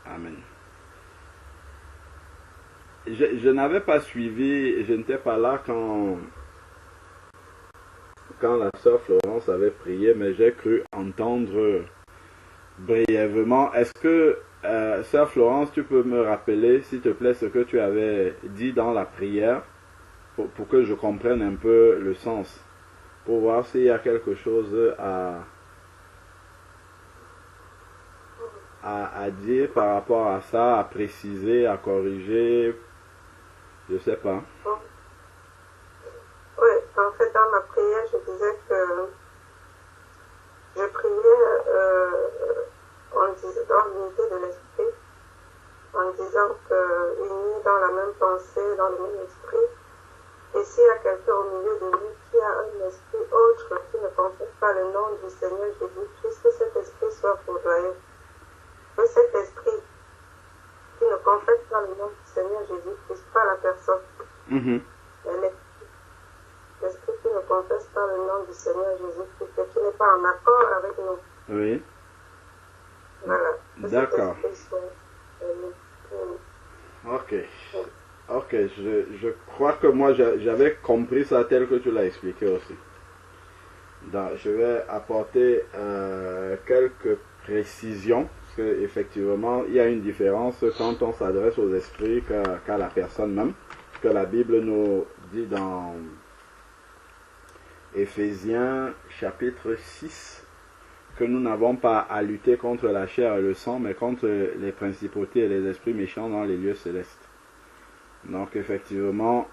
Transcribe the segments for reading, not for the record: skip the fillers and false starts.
Amen. Je n'avais pas suivi, je n'étais pas là quand la sœur Florence avait prié, mais j'ai cru entendre brièvement. Est-ce que, sœur Florence, tu peux me rappeler, s'il te plaît, ce que tu avais dit dans la prière pour que je comprenne un peu le sens, pour voir s'il y a quelque chose à dire par rapport à ça, à préciser, à corriger, je sais pas. Oui, en fait, dans ma prière, je disais que je priais dans l'unité de l'esprit, en disant que unis dans la même pensée, dans le même esprit, et s'il y a quelqu'un au milieu de nous qui a un esprit autre, qui ne confesse pas le nom du Seigneur Jésus-Christ, que cet esprit soit foudroyé. Que cet esprit qui ne confesse pas le nom du Seigneur Jésus-Christ, pas la personne, mais l'esprit qui ne confesse pas le nom du Seigneur Jésus-Christ, et qui n'est pas en accord avec nous. Oui. Voilà. D'accord. Ok. Ok, je crois que moi j'avais compris ça tel que tu l'as expliqué aussi. Donc, je vais apporter quelques précisions, parce qu'effectivement il y a une différence quand on s'adresse aux esprits qu'à la personne même, que la Bible nous dit dans Éphésiens chapitre 6, que nous n'avons pas à lutter contre la chair et le sang, mais contre les principautés et les esprits méchants dans les lieux célestes. Donc effectivement,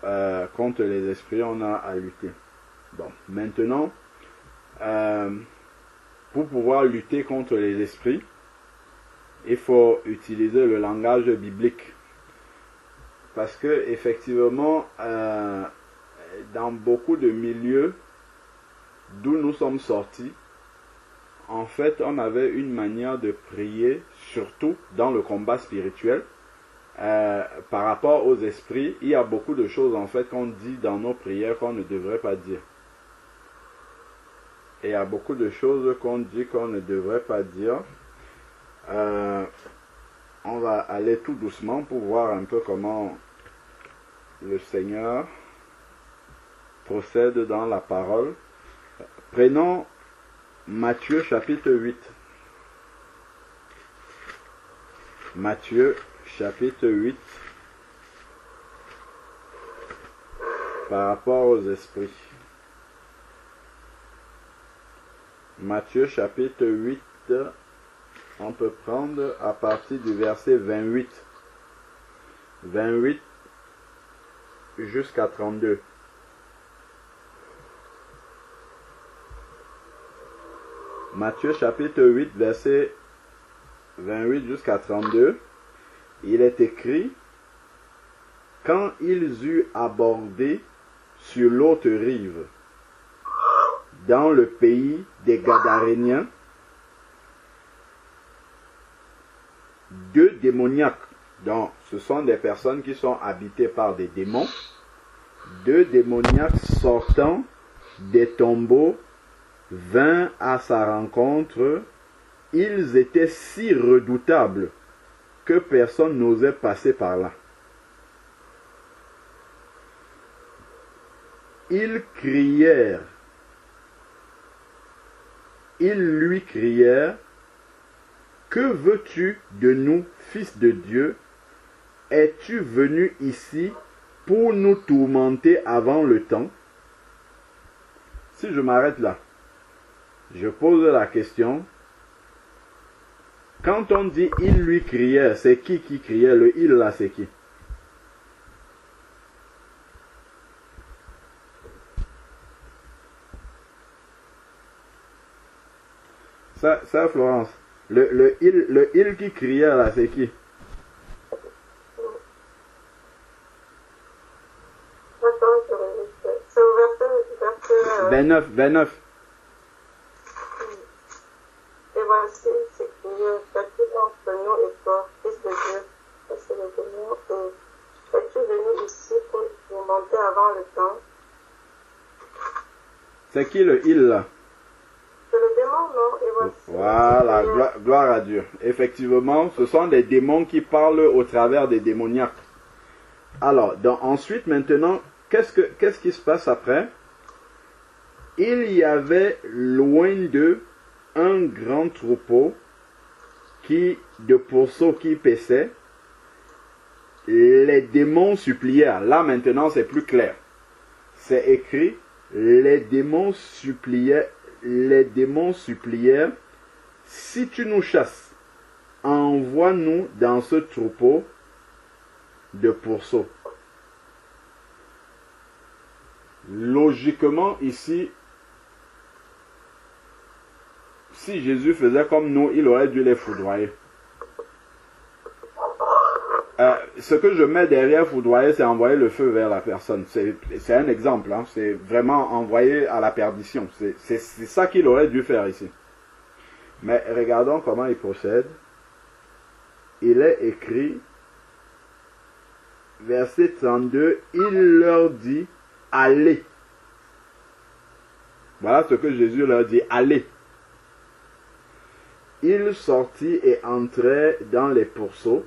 contre les esprits, on a à lutter. Bon, maintenant, pour pouvoir lutter contre les esprits, il faut utiliser le langage biblique. Parce que effectivement, dans beaucoup de milieux d'où nous sommes sortis, en fait, on avait une manière de prier, surtout dans le combat spirituel. Par rapport aux esprits, il y a beaucoup de choses en fait qu'on dit dans nos prières qu'on ne devrait pas dire. Et il y a beaucoup de choses qu'on dit qu'on ne devrait pas dire. On va aller tout doucement pour voir un peu comment le Seigneur procède dans la parole. Prenons Matthieu chapitre 8. Matthieu chapitre 8, par rapport aux esprits. Matthieu chapitre 8, on peut prendre à partir du verset 28. 28 jusqu'à 32. Matthieu chapitre 8, verset 28 jusqu'à 32. Il est écrit: quand ils eurent abordé sur l'autre rive, dans le pays des Gadaréniens, deux démoniaques, donc ce sont des personnes qui sont habitées par des démons, deux démoniaques sortant des tombeaux vinrent à sa rencontre. Ils étaient si redoutables que personne n'osait passer par là. Ils crièrent, ils lui crièrent: que veux-tu de nous, fils de Dieu? Es-tu venu ici pour nous tourmenter avant le temps? Si je m'arrête là, je pose la question. Quand on dit il lui criait, c'est qui criait? Le il là, c'est qui? Ça Florence, le il qui criait là, c'est qui? C'est au verset 29. Et voici ce qui est fait entre nous et toi, fils de Dieu, et c'est le démon, et es-tu venu ici pour nous monter avant le temps? C'est qui le il là? C'est le démon. non, et voici. Voilà, gloire à Dieu. Effectivement, ce sont des démons qui parlent au travers des démoniaques. Alors, ensuite, maintenant, qu'est-ce qui se passe après? Il y avait loin d'eux un grand troupeau de pourceaux qui paissaient. Les démons supplièrent. Là, maintenant, c'est plus clair. C'est écrit, les démons supplièrent, si tu nous chasses, envoie-nous dans ce troupeau de pourceaux. Logiquement, ici, si Jésus faisait comme nous, il aurait dû les foudroyer. Ce que je mets derrière foudroyer, c'est envoyer le feu vers la personne. C'est un exemple, hein. C'est vraiment envoyer à la perdition. C'est ça qu'il aurait dû faire ici. Mais regardons comment il procède. Il est écrit, verset 32, il leur dit, allez. Voilà ce que Jésus leur dit, allez. Il sortit et entrait dans les pourceaux.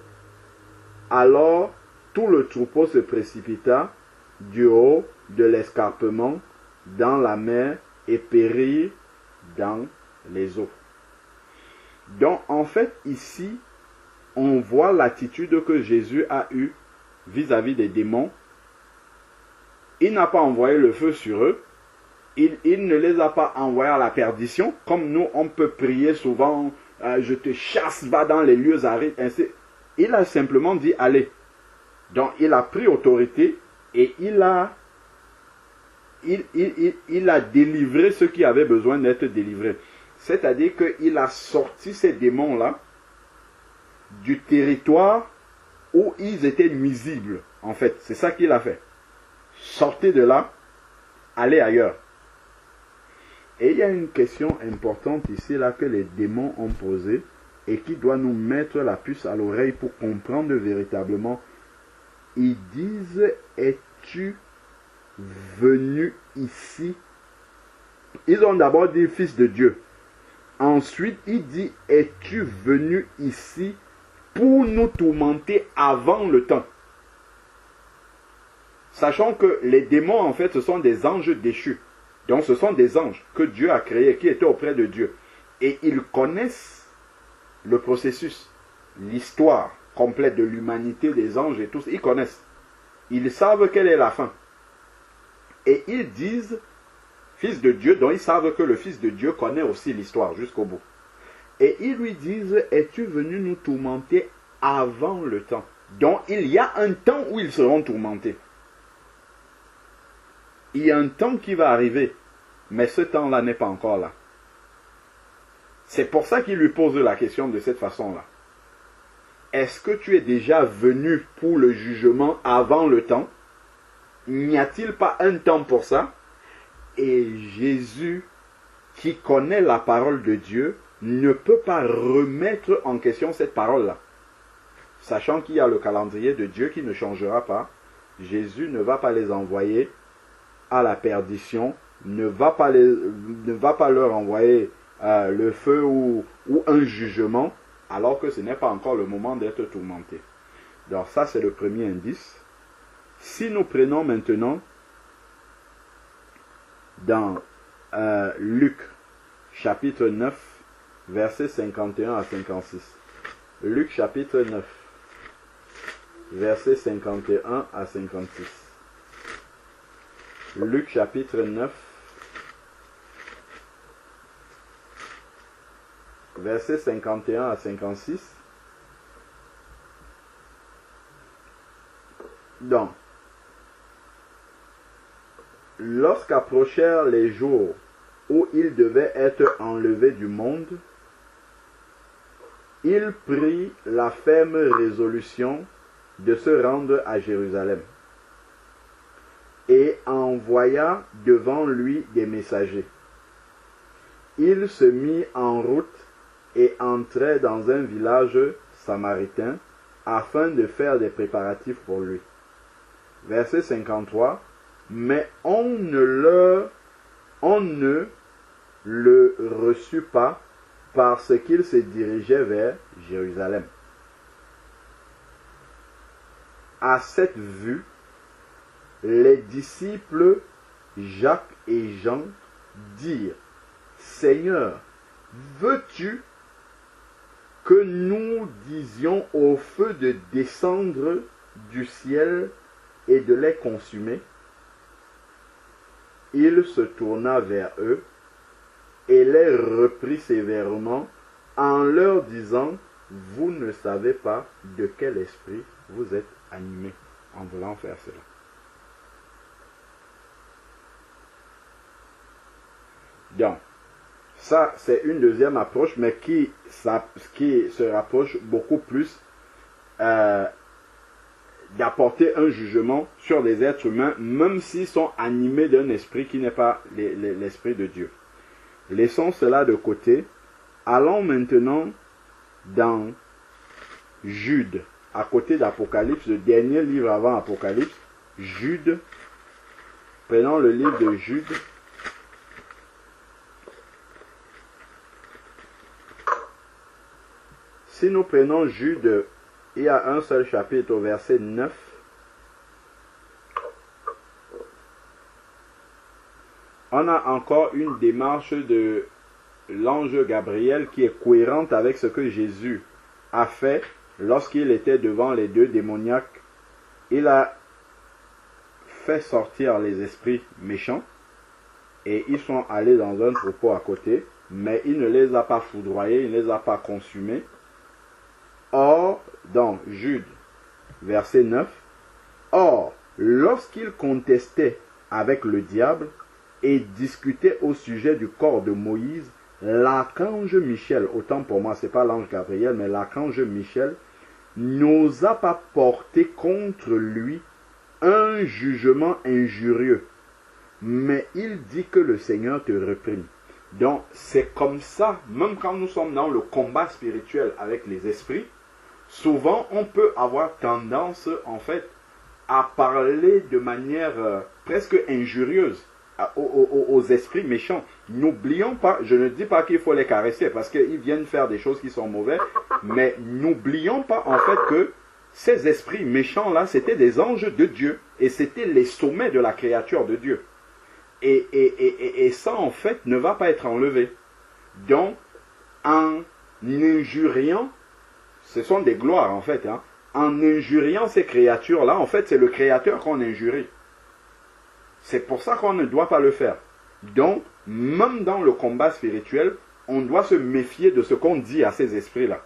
Alors tout le troupeau se précipita du haut de l'escarpement dans la mer et périt dans les eaux. Donc en fait ici, on voit l'attitude que Jésus a eue vis-à-vis des démons. Il n'a pas envoyé le feu sur eux. Il ne les a pas envoyés à la perdition. Comme nous, on peut prier souvent, je te chasse, va dans les lieux arides, ainsi. Il a simplement dit, allez. Donc, il a pris autorité et il a délivré ceux qui avaient besoin d'être délivrés. C'est-à-dire qu'il a sorti ces démons-là du territoire où ils étaient nuisibles. En fait, c'est ça qu'il a fait. Sortez de là, allez ailleurs. Et il y a une question importante ici, là, que les démons ont posée et qui doit nous mettre la puce à l'oreille pour comprendre véritablement. Ils disent, es-tu venu ici? Ils ont d'abord dit fils de Dieu. Ensuite, il dit, es-tu venu ici pour nous tourmenter avant le temps? Sachant que les démons, en fait, ce sont des anges déchus. Donc, ce sont des anges que Dieu a créés, qui étaient auprès de Dieu. Et ils connaissent le processus, l'histoire complète de l'humanité, des anges et tout ça. Ils connaissent. Ils savent quelle est la fin. Et ils disent, fils de Dieu, dont ils savent que le fils de Dieu connaît aussi l'histoire jusqu'au bout. Et ils lui disent, es-tu venu nous tourmenter avant le temps? Donc, il y a un temps où ils seront tourmentés. Il y a un temps qui va arriver, mais ce temps-là n'est pas encore là. C'est pour ça qu'il lui pose la question de cette façon-là. Est-ce que tu es déjà venu pour le jugement avant le temps? N'y a-t-il pas un temps pour ça? Et Jésus, qui connaît la parole de Dieu, ne peut pas remettre en question cette parole-là. Sachant qu'il y a le calendrier de Dieu qui ne changera pas, Jésus ne va pas les envoyer à la perdition, ne va pas leur envoyer le feu ou un jugement, alors que ce n'est pas encore le moment d'être tourmenté. Donc ça, c'est le premier indice. Si nous prenons maintenant dans Luc, chapitre 9, versets 51 à 56. Luc, chapitre 9, versets 51 à 56. Luc, chapitre 9, versets 51 à 56. Donc, lorsqu'approchèrent les jours où il devait être enlevé du monde, il prit la ferme résolution de se rendre à Jérusalem et envoya devant lui des messagers. Il se mit en route et entrait dans un village samaritain afin de faire des préparatifs pour lui. Verset 53. Mais on ne le reçut pas parce qu'il se dirigeait vers Jérusalem. À cette vue, les disciples Jacques et Jean dirent, Seigneur, veux-tu que nous disions au feu de descendre du ciel et de les consumer? Il se tourna vers eux et les reprit sévèrement en leur disant, vous ne savez pas de quel esprit vous êtes animés en voulant faire cela. Donc, ça c'est une deuxième approche, mais qui se rapproche beaucoup plus d'apporter un jugement sur les êtres humains, même s'ils sont animés d'un esprit qui n'est pas l'esprit de Dieu. Laissons cela de côté. Allons maintenant dans Jude, à côté d'Apocalypse, le dernier livre avant Apocalypse, Jude. Prenons le livre de Jude. Si nous prenons Jude, il y a un seul chapitre au verset 9. On a encore une démarche de l'ange Gabriel qui est cohérente avec ce que Jésus a fait lorsqu'il était devant les deux démoniaques. Il a fait sortir les esprits méchants et ils sont allés dans un troupeau à côté, mais il ne les a pas foudroyés, il ne les a pas consumés. Or, dans Jude, verset 9, or, lorsqu'il contestait avec le diable et discutait au sujet du corps de Moïse, l'archange Michel, autant pour moi, ce n'est pas l'ange Gabriel, mais l'archange Michel, n'osa pas porter contre lui un jugement injurieux, mais il dit que le Seigneur te réprime. Donc, c'est comme ça, même quand nous sommes dans le combat spirituel avec les esprits, souvent, on peut avoir tendance, en fait, à parler de manière presque injurieuse aux esprits méchants. N'oublions pas, je ne dis pas qu'il faut les caresser, parce qu'ils viennent faire des choses qui sont mauvaises, mais n'oublions pas, en fait, que ces esprits méchants-là, c'était des anges de Dieu, et c'était les sommets de la créature de Dieu. Et ça, en fait, ne va pas être enlevé. Donc, en injuriant, ce sont des gloires en fait. En injuriant ces créatures-là, en fait, c'est le Créateur qu'on injurie. C'est pour ça qu'on ne doit pas le faire. Donc, même dans le combat spirituel, on doit se méfier de ce qu'on dit à ces esprits-là.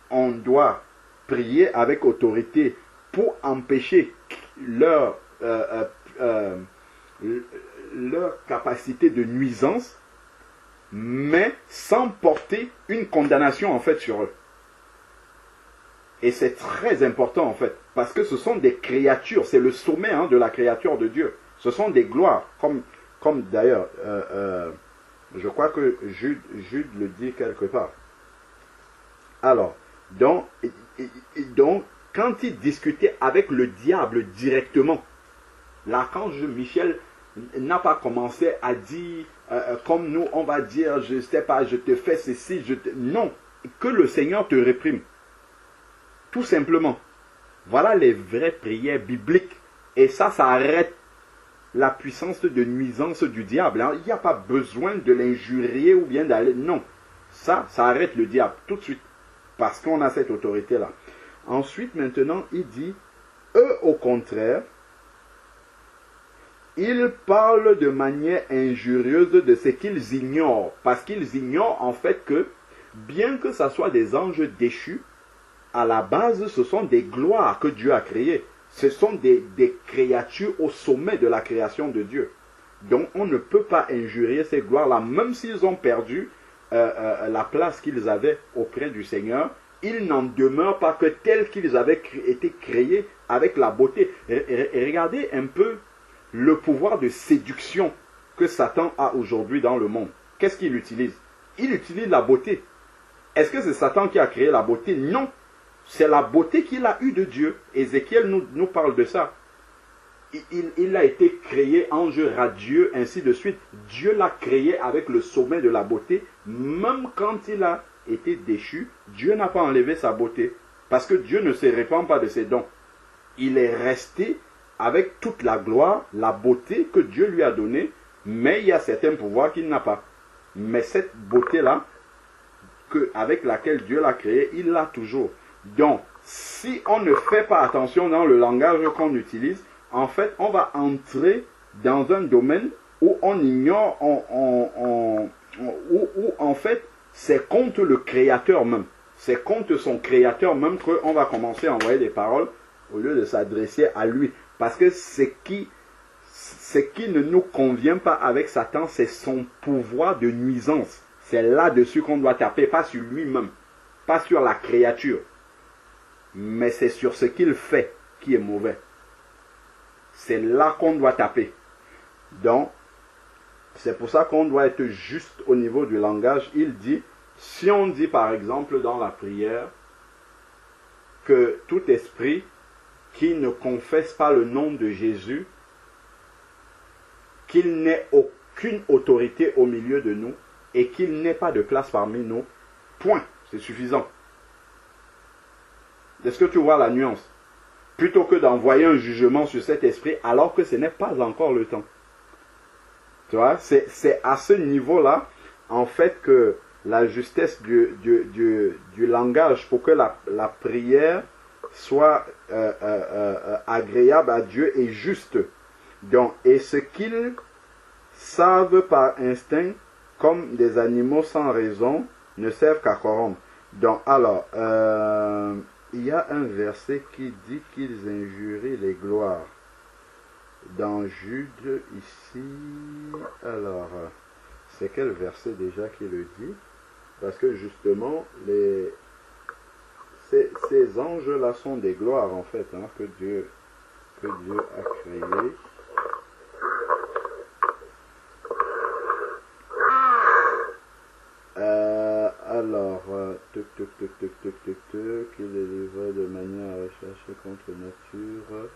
On doit prier avec autorité pour empêcher leur capacité de nuisance, mais sans porter une condamnation en fait sur eux. Et c'est très important en fait, parce que ce sont des créatures, c'est le sommet de la créature de Dieu. Ce sont des gloires, comme d'ailleurs, je crois que Jude le dit quelque part. Alors, donc, quand il discutait avec le diable directement, l'archange Michel n'a pas commencé à dire, comme nous on va dire, je ne sais pas, je te fais ceci, non, que le Seigneur te réprime. Tout simplement. Voilà les vraies prières bibliques. Et ça arrête la puissance de nuisance du diable. Il n'y a pas besoin de l'injurier ou bien d'aller... Non. Ça arrête le diable tout de suite. Parce qu'on a cette autorité-là. Ensuite, maintenant, il dit, eux, au contraire, ils parlent de manière injurieuse de ce qu'ils ignorent. Parce qu'ils ignorent en fait que, bien que ce soit des anges déchus, à la base, ce sont des gloires que Dieu a créées. Ce sont des créatures au sommet de la création de Dieu. Donc, on ne peut pas injurier ces gloires-là, même s'ils ont perdu la place qu'ils avaient auprès du Seigneur. Ils n'en demeurent pas que tels qu'ils avaient été créés avec la beauté. Et regardez un peu le pouvoir de séduction que Satan a aujourd'hui dans le monde. Qu'est-ce qu'il utilise? Il utilise la beauté. Est-ce que c'est Satan qui a créé la beauté? Non. C'est la beauté qu'il a eue de Dieu. Ézéchiel nous parle de ça. il a été créé ange radieux, ainsi de suite. Dieu l'a créé avec le sommet de la beauté. Même quand il a été déchu, Dieu n'a pas enlevé sa beauté. Parce que Dieu ne se répand pas de ses dons. Il est resté avec toute la gloire, la beauté que Dieu lui a donnée, mais il y a certains pouvoirs qu'il n'a pas. Mais cette beauté-là, avec laquelle Dieu l'a créé, il l'a toujours. Donc, si on ne fait pas attention dans le langage qu'on utilise, en fait, on va entrer dans un domaine où on ignore, où en fait, c'est contre le Créateur même. C'est contre son Créateur même qu'on va commencer à envoyer des paroles au lieu de s'adresser à lui. Parce que ce qui ne nous convient pas avec Satan, c'est son pouvoir de nuisance. C'est là-dessus qu'on doit taper, pas sur lui-même, pas sur la créature. Mais c'est sur ce qu'il fait qui est mauvais. C'est là qu'on doit taper. Donc, c'est pour ça qu'on doit être juste au niveau du langage. Il dit, si on dit par exemple dans la prière que tout esprit qui ne confesse pas le nom de Jésus, qu'il n'ait aucune autorité au milieu de nous et qu'il n'ait pas de place parmi nous, point, c'est suffisant. Est-ce que tu vois la nuance? Plutôt que d'envoyer un jugement sur cet esprit alors que ce n'est pas encore le temps. Tu vois, c'est à ce niveau-là, en fait, que la justesse du langage, pour que la prière soit agréable à Dieu et juste. Donc, et ce qu'ils savent par instinct, comme des animaux sans raison, ne servent qu'à corrompre. Donc, alors, il y a un verset qui dit qu'ils injurient les gloires. Dans Jude, ici, alors, c'est quel verset déjà qui le dit? Parce que justement, ces anges-là sont des gloires, en fait, hein, que Dieu a créés. Qu'il est livré de manière à rechercher contre nature.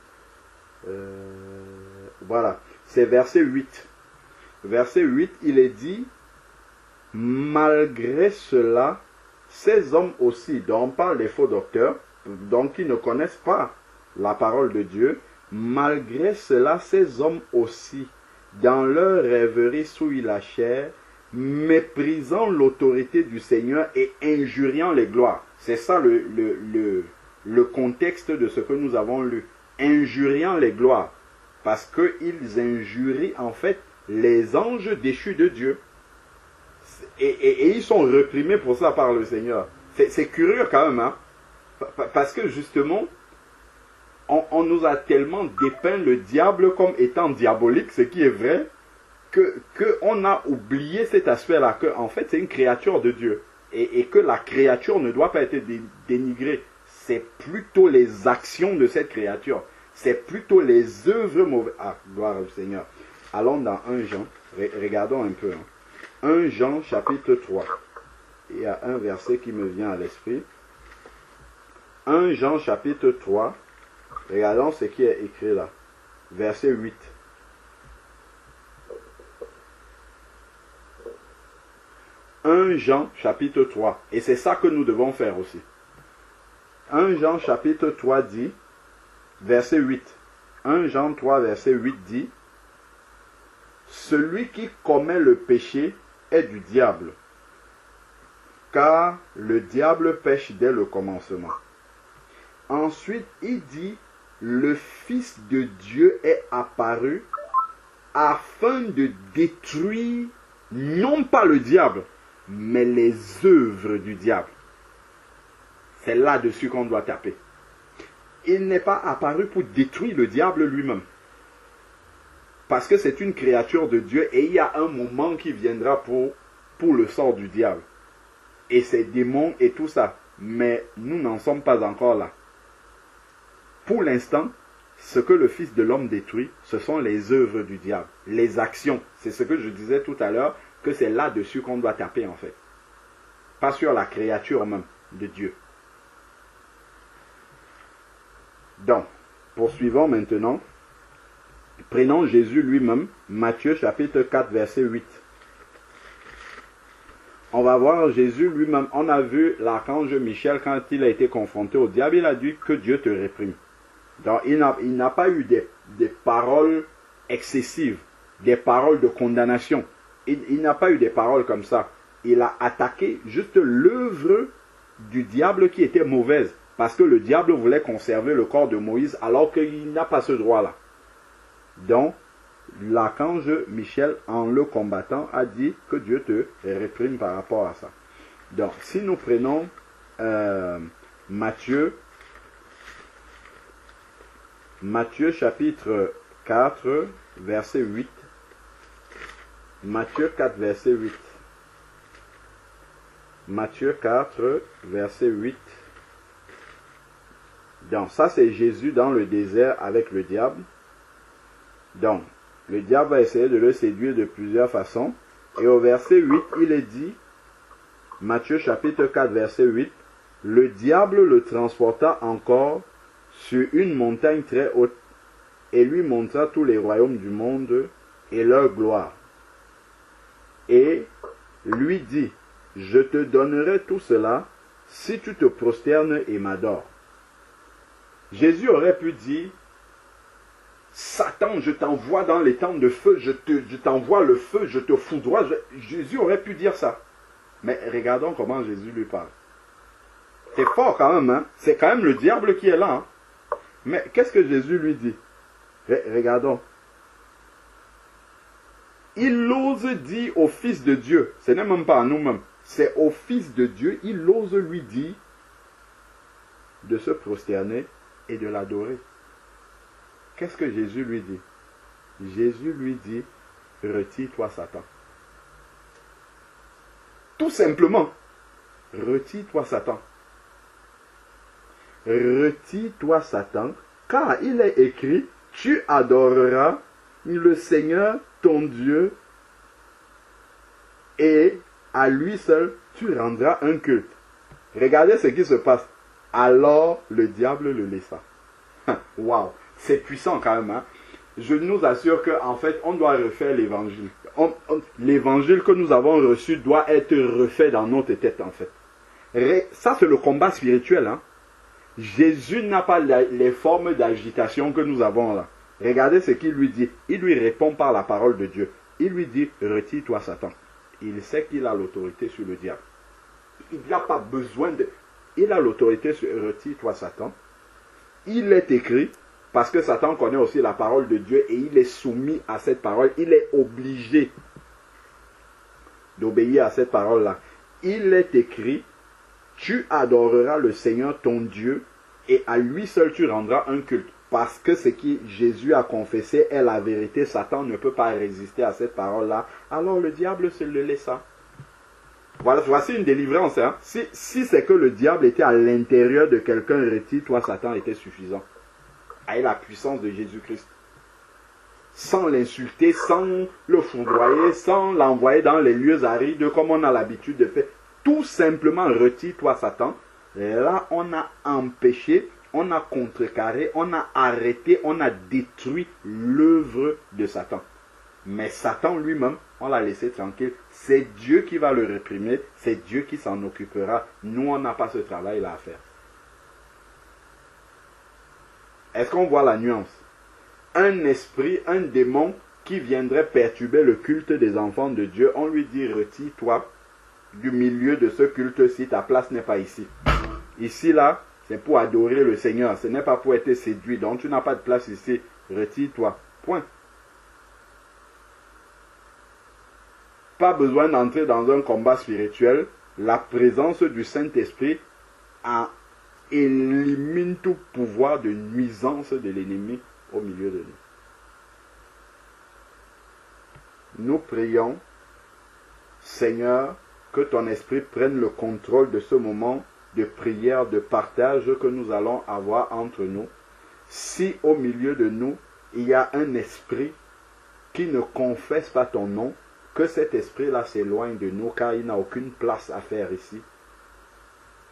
Voilà, c'est verset 8. Verset 8, il est dit, malgré cela, ces hommes aussi, dont on parle des faux docteurs, donc qui ne connaissent pas la parole de Dieu, malgré cela, ces hommes aussi, dans leur rêverie souillent la chair, méprisant l'autorité du Seigneur et injuriant les gloires. C'est ça le contexte de ce que nous avons lu. Injuriant les gloires. Parce qu'ils injurient en fait les anges déchus de Dieu. Et ils sont réprimés pour ça par le Seigneur. C'est curieux quand même, hein? Parce que justement, on nous a tellement dépeint le diable comme étant diabolique, ce qui est vrai, qu'on a oublié cet aspect-là, qu'en fait c'est une créature de Dieu. Et que la créature ne doit pas être dénigrée. C'est plutôt les actions de cette créature. C'est plutôt les œuvres mauvaises. Ah, gloire au Seigneur. Allons dans 1 Jean. Regardons un peu. 1 Jean chapitre 3. Il y a un verset qui me vient à l'esprit. 1 Jean chapitre 3. Regardons ce qui est écrit là. Verset 8. Jean chapitre 3. Et c'est ça que nous devons faire aussi. 1 Jean chapitre 3 dit, verset 8. 1 Jean 3 verset 8 dit, celui qui commet le péché est du diable, car le diable pêche dès le commencement. Ensuite, il dit, le Fils de Dieu est apparu afin de détruire non pas le diable, mais les œuvres du diable. C'est là-dessus qu'on doit taper. Il n'est pas apparu pour détruire le diable lui-même. Parce que c'est une créature de Dieu et il y a un moment qui viendra pour le sort du diable. Et ses démons et tout ça. Mais nous n'en sommes pas encore là. Pour l'instant, ce que le Fils de l'homme détruit, ce sont les œuvres du diable. Les actions. C'est ce que je disais tout à l'heure, que c'est là-dessus qu'on doit taper en fait. Pas sur la créature même de Dieu. Donc, poursuivons maintenant. Prenons Jésus lui-même, Matthieu chapitre 4, verset 8. On va voir Jésus lui-même. On a vu l'archange Michel quand il a été confronté au diable, il a dit que Dieu te réprime. Donc il n'a pas eu des paroles excessives, des paroles de condamnation. Il n'a pas eu des paroles comme ça. Il a attaqué juste l'œuvre du diable qui était mauvaise. Parce que le diable voulait conserver le corps de Moïse alors qu'il n'a pas ce droit-là. Donc, l'archange Michel, en le combattant, a dit que Dieu te réprime par rapport à ça. Donc, si nous prenons Matthieu chapitre 4, verset 8. Matthieu 4, verset 8. Matthieu 4, verset 8. Donc, ça c'est Jésus dans le désert avec le diable. Donc, le diable va essayer de le séduire de plusieurs façons. Et au verset 8, il est dit, Matthieu chapitre 4, verset 8, le diable le transporta encore sur une montagne très haute et lui montra tous les royaumes du monde et leur gloire. Et lui dit, je te donnerai tout cela si tu te prosternes et m'adores. Jésus aurait pu dire, Satan, je t'envoie dans les temps de feu, je t'envoie le feu, je te foudroie. Jésus aurait pu dire ça. Mais regardons comment Jésus lui parle. C'est fort quand même, hein? C'est quand même le diable qui est là. Hein? Mais qu'est-ce que Jésus lui dit? Regardons. Il ose dire au Fils de Dieu, ce n'est même pas à nous-mêmes, c'est au Fils de Dieu, il ose lui dire de se prosterner et de l'adorer. Qu'est-ce que Jésus lui dit? Jésus lui dit, retire-toi Satan. Tout simplement, retire-toi Satan. Retire-toi Satan, car il est écrit, tu adoreras le Seigneur ton Dieu et à lui seul tu rendras un culte. Regardez ce qui se passe. Alors le diable le laissa. Waouh, c'est puissant quand même. Hein? Je nous assure qu'en fait, on doit refaire l'évangile. L'évangile que nous avons reçu doit être refait dans notre tête en fait. Ça, c'est le combat spirituel. Hein? Jésus n'a pas les formes d'agitation que nous avons là. Regardez ce qu'il lui dit. Il lui répond par la parole de Dieu. Il lui dit, retire-toi Satan. Il sait qu'il a l'autorité sur le diable. Il n'a pas besoin de... Il a l'autorité sur retire-toi Satan. Il est écrit, parce que Satan connaît aussi la parole de Dieu et il est soumis à cette parole. Il est obligé d'obéir à cette parole-là. Il est écrit, tu adoreras le Seigneur ton Dieu et à lui seul tu rendras un culte. Parce que ce que Jésus a confessé est la vérité, Satan ne peut pas résister à cette parole-là. Alors le diable se le laissa. Voilà, voici une délivrance. Hein. Si c'est que le diable était à l'intérieur de quelqu'un, retire-toi Satan était suffisant. Avec la puissance de Jésus-Christ. Sans l'insulter, sans le foudroyer, sans l'envoyer dans les lieux arides comme on a l'habitude de faire. Tout simplement, retire-toi Satan. Et là, on a empêché, on a contrecarré, on a arrêté, on a détruit l'œuvre de Satan. Mais Satan lui-même, on l'a laissé tranquille. C'est Dieu qui va le réprimer, c'est Dieu qui s'en occupera. Nous, on n'a pas ce travail-là à faire. Est-ce qu'on voit la nuance? Un esprit, un démon qui viendrait perturber le culte des enfants de Dieu, on lui dit, retire-toi du milieu de ce culte-ci, ta place n'est pas ici. Ici, là, c'est pour adorer le Seigneur, ce n'est pas pour être séduit, donc tu n'as pas de place ici, retire-toi. Point. Pas besoin d'entrer dans un combat spirituel, la présence du Saint-Esprit élimine tout pouvoir de nuisance de l'ennemi au milieu de nous. Nous prions, Seigneur, que ton esprit prenne le contrôle de ce moment de prière, de partage que nous allons avoir entre nous. Si au milieu de nous, il y a un esprit qui ne confesse pas ton nom, que cet esprit-là s'éloigne de nous, car il n'a aucune place à faire ici.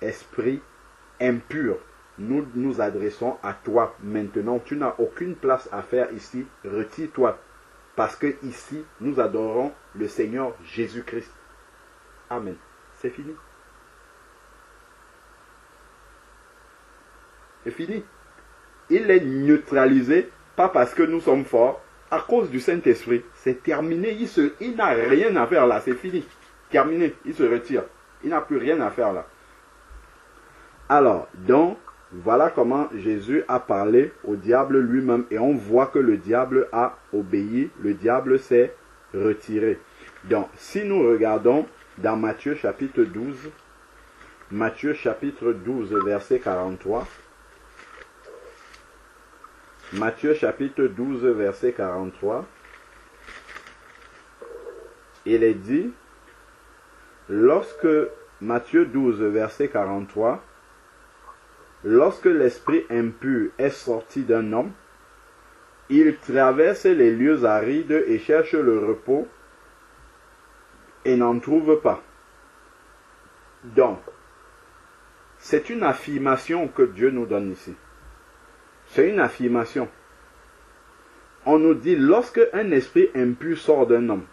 Esprit impur, nous nous adressons à toi maintenant. Tu n'as aucune place à faire ici. Retire-toi. Parce que ici, nous adorons le Seigneur Jésus-Christ. Amen. C'est fini. C'est fini. Il est neutralisé, pas parce que nous sommes forts, à cause du Saint-Esprit. C'est terminé. Il n'a rien à faire là. C'est fini. Terminé. Il se retire. Il n'a plus rien à faire là. Alors, donc, voilà comment Jésus a parlé au diable lui-même. Et on voit que le diable a obéi. Le diable s'est retiré. Donc, si nous regardons dans Matthieu chapitre 12, Matthieu chapitre 12, verset 43. Matthieu chapitre 12, verset 43. Il est dit, Matthieu 12, verset 43, lorsque l'esprit impur est sorti d'un homme, il traverse les lieux arides et cherche le repos et n'en trouve pas. Donc, c'est une affirmation que Dieu nous donne ici. C'est une affirmation. On nous dit, lorsque un esprit impur sort d'un homme,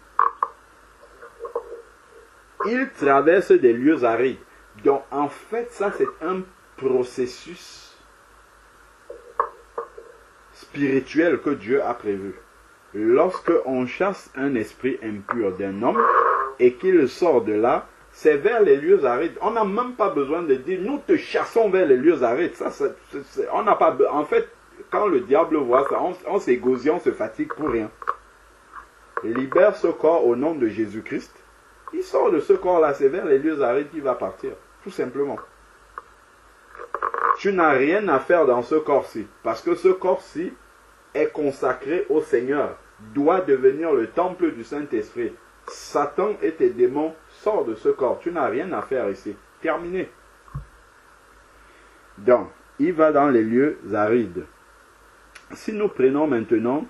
il traverse des lieux arides. Donc, en fait, ça, c'est un processus spirituel que Dieu a prévu. Lorsque on chasse un esprit impur d'un homme et qu'il sort de là, c'est vers les lieux arides. On n'a même pas besoin de dire, nous te chassons vers les lieux arides. Ça, on n'a pas. En fait, quand le diable voit ça, on s'égosille, on se fatigue pour rien. Libère ce corps au nom de Jésus-Christ. Il sort de ce corps-là, c'est vers les lieux arides qu'il va partir. Tout simplement. Tu n'as rien à faire dans ce corps-ci. Parce que ce corps-ci est consacré au Seigneur. Doit devenir le temple du Saint-Esprit. Satan et tes démons sortent de ce corps. Tu n'as rien à faire ici. Terminé. Donc, il va dans les lieux arides. Si nous prenons maintenant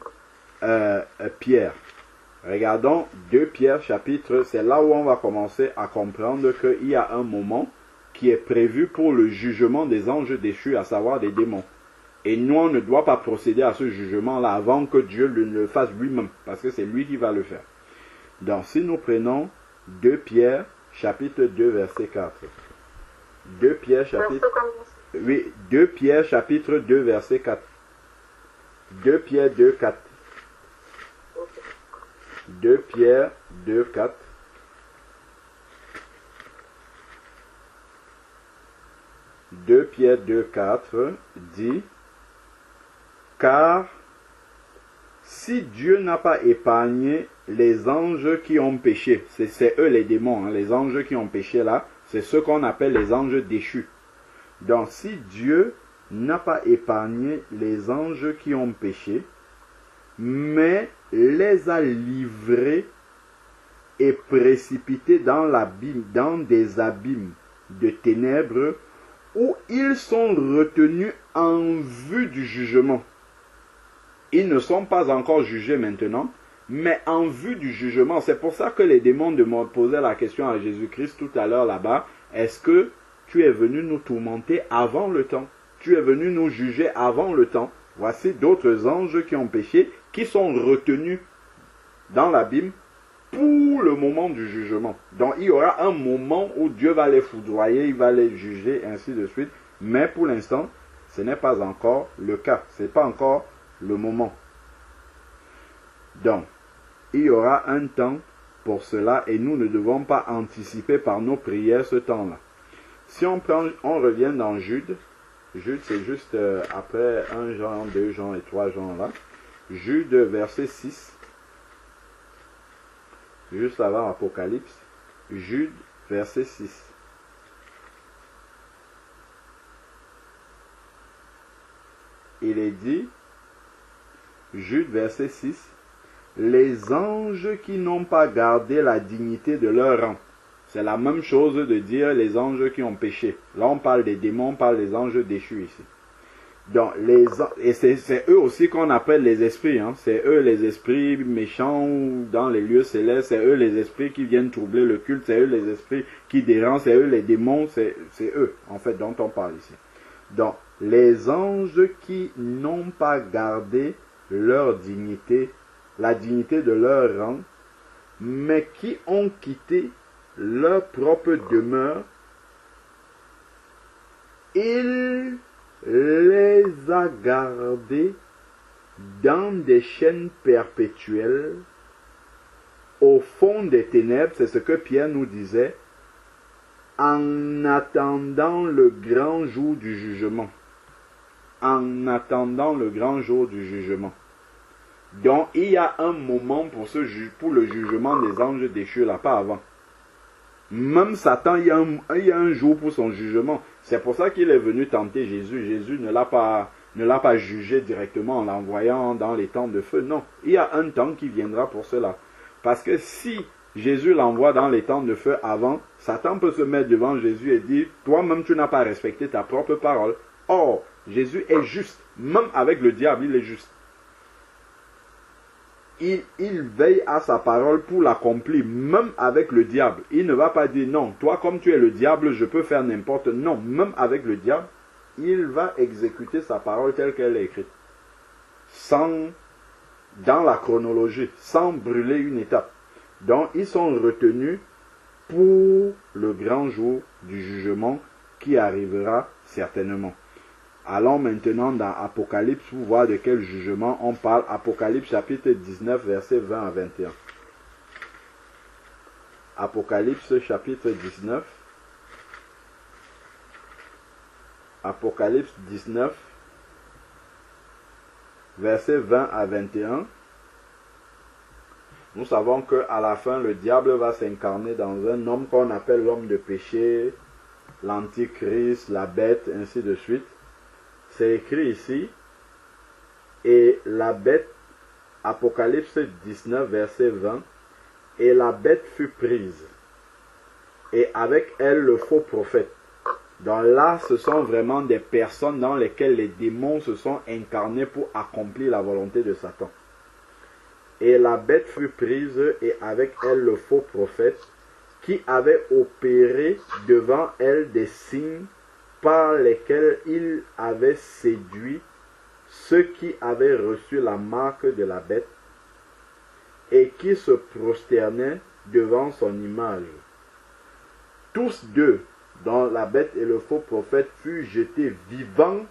Pierre. Regardons 2 Pierre chapitre. C'est là où on va commencer à comprendre qu'il y a un moment qui est prévu pour le jugement des anges déchus, à savoir des démons. Et nous, on ne doit pas procéder à ce jugement-là avant que Dieu ne le fasse lui-même, parce que c'est lui qui va le faire. Donc, si nous prenons 2 Pierre, chapitre 2, verset 4. 2 Pierre, chapitre... Oui, 2 Pierre, chapitre 2, verset 4. 2 Pierre 2, 4. 2 Pierre 2, 4. Pierre 2, 4 dit, car si Dieu n'a pas épargné les anges qui ont péché, c'est eux les démons, hein, les anges qui ont péché là, c'est ceux qu'on appelle les anges déchus. Donc si Dieu n'a pas épargné les anges qui ont péché, mais les a livrés et précipités dans l'abîme, dans des abîmes de ténèbres, où ils sont retenus en vue du jugement. Ils ne sont pas encore jugés maintenant, mais en vue du jugement. C'est pour ça que les démons posaient la question à Jésus-Christ tout à l'heure là-bas. Est-ce que tu es venu nous tourmenter avant le temps? Tu es venu nous juger avant le temps? Voici d'autres anges qui ont péché, qui sont retenus dans l'abîme pour le moment du jugement. Donc il y aura un moment où Dieu va les foudroyer, il va les juger, ainsi de suite. Mais pour l'instant, ce n'est pas encore le cas. Ce n'est pas encore le moment. Donc, il y aura un temps pour cela et nous ne devons pas anticiper par nos prières ce temps-là. Si on revient dans Jude, Jude c'est juste après 1 Jean, 2 Jean et 3 Jean là. Jude verset 6. Juste avant Apocalypse, Jude, verset 6. Il est dit, Jude, verset 6, les anges qui n'ont pas gardé la dignité de leur rang. C'est la même chose de dire les anges qui ont péché. Là, on parle des démons, on parle des anges déchus ici. Donc, et c'est eux aussi qu'on appelle les esprits. Hein. C'est eux les esprits méchants dans les lieux célestes. C'est eux les esprits qui viennent troubler le culte. C'est eux les esprits qui dérangent. C'est eux les démons. C'est eux, en fait, dont on parle ici. Donc, les anges qui n'ont pas gardé leur dignité, la dignité de leur rang, mais qui ont quitté leur propre demeure, il les a gardés dans des chaînes perpétuelles, au fond des ténèbres, c'est ce que Pierre nous disait, en attendant le grand jour du jugement. En attendant le grand jour du jugement. Donc, il y a un moment pour le jugement des anges déchus, là, pas avant. Même Satan, il y a un jour pour son jugement. C'est pour ça qu'il est venu tenter Jésus. Jésus ne l'a pas jugé directement en l'envoyant dans les temps de feu. Non, il y a un temps qui viendra pour cela. Parce que si Jésus l'envoie dans les temps de feu avant, Satan peut se mettre devant Jésus et dire, toi-même tu n'as pas respecté ta propre parole. Or, Jésus est juste. Même avec le diable, il est juste. Il veille à sa parole pour l'accomplir, même avec le diable. Il ne va pas dire, non, toi comme tu es le diable, je peux faire n'importe. Non, même avec le diable, il va exécuter sa parole telle qu'elle est écrite. Dans la chronologie, sans brûler une étape. Donc, ils sont retenus pour le grand jour du jugement qui arrivera certainement. Allons maintenant dans Apocalypse pour voir de quel jugement on parle. Apocalypse chapitre 19, versets 20 à 21. Apocalypse chapitre 19. Apocalypse 19, versets 20 à 21. Nous savons qu'à la fin, le diable va s'incarner dans un homme qu'on appelle l'homme de péché, l'antichrist, la bête, ainsi de suite. C'est écrit ici, et la bête, Apocalypse 19, verset 20, et la bête fut prise, et avec elle le faux prophète. Donc là, ce sont vraiment des personnes dans lesquelles les démons se sont incarnés pour accomplir la volonté de Satan. Et la bête fut prise, et avec elle le faux prophète, qui avait opéré devant elle des signes par lesquels il avait séduit ceux qui avaient reçu la marque de la bête et qui se prosternaient devant son image. Tous deux, dont la bête et le faux prophète, furent jetés vivants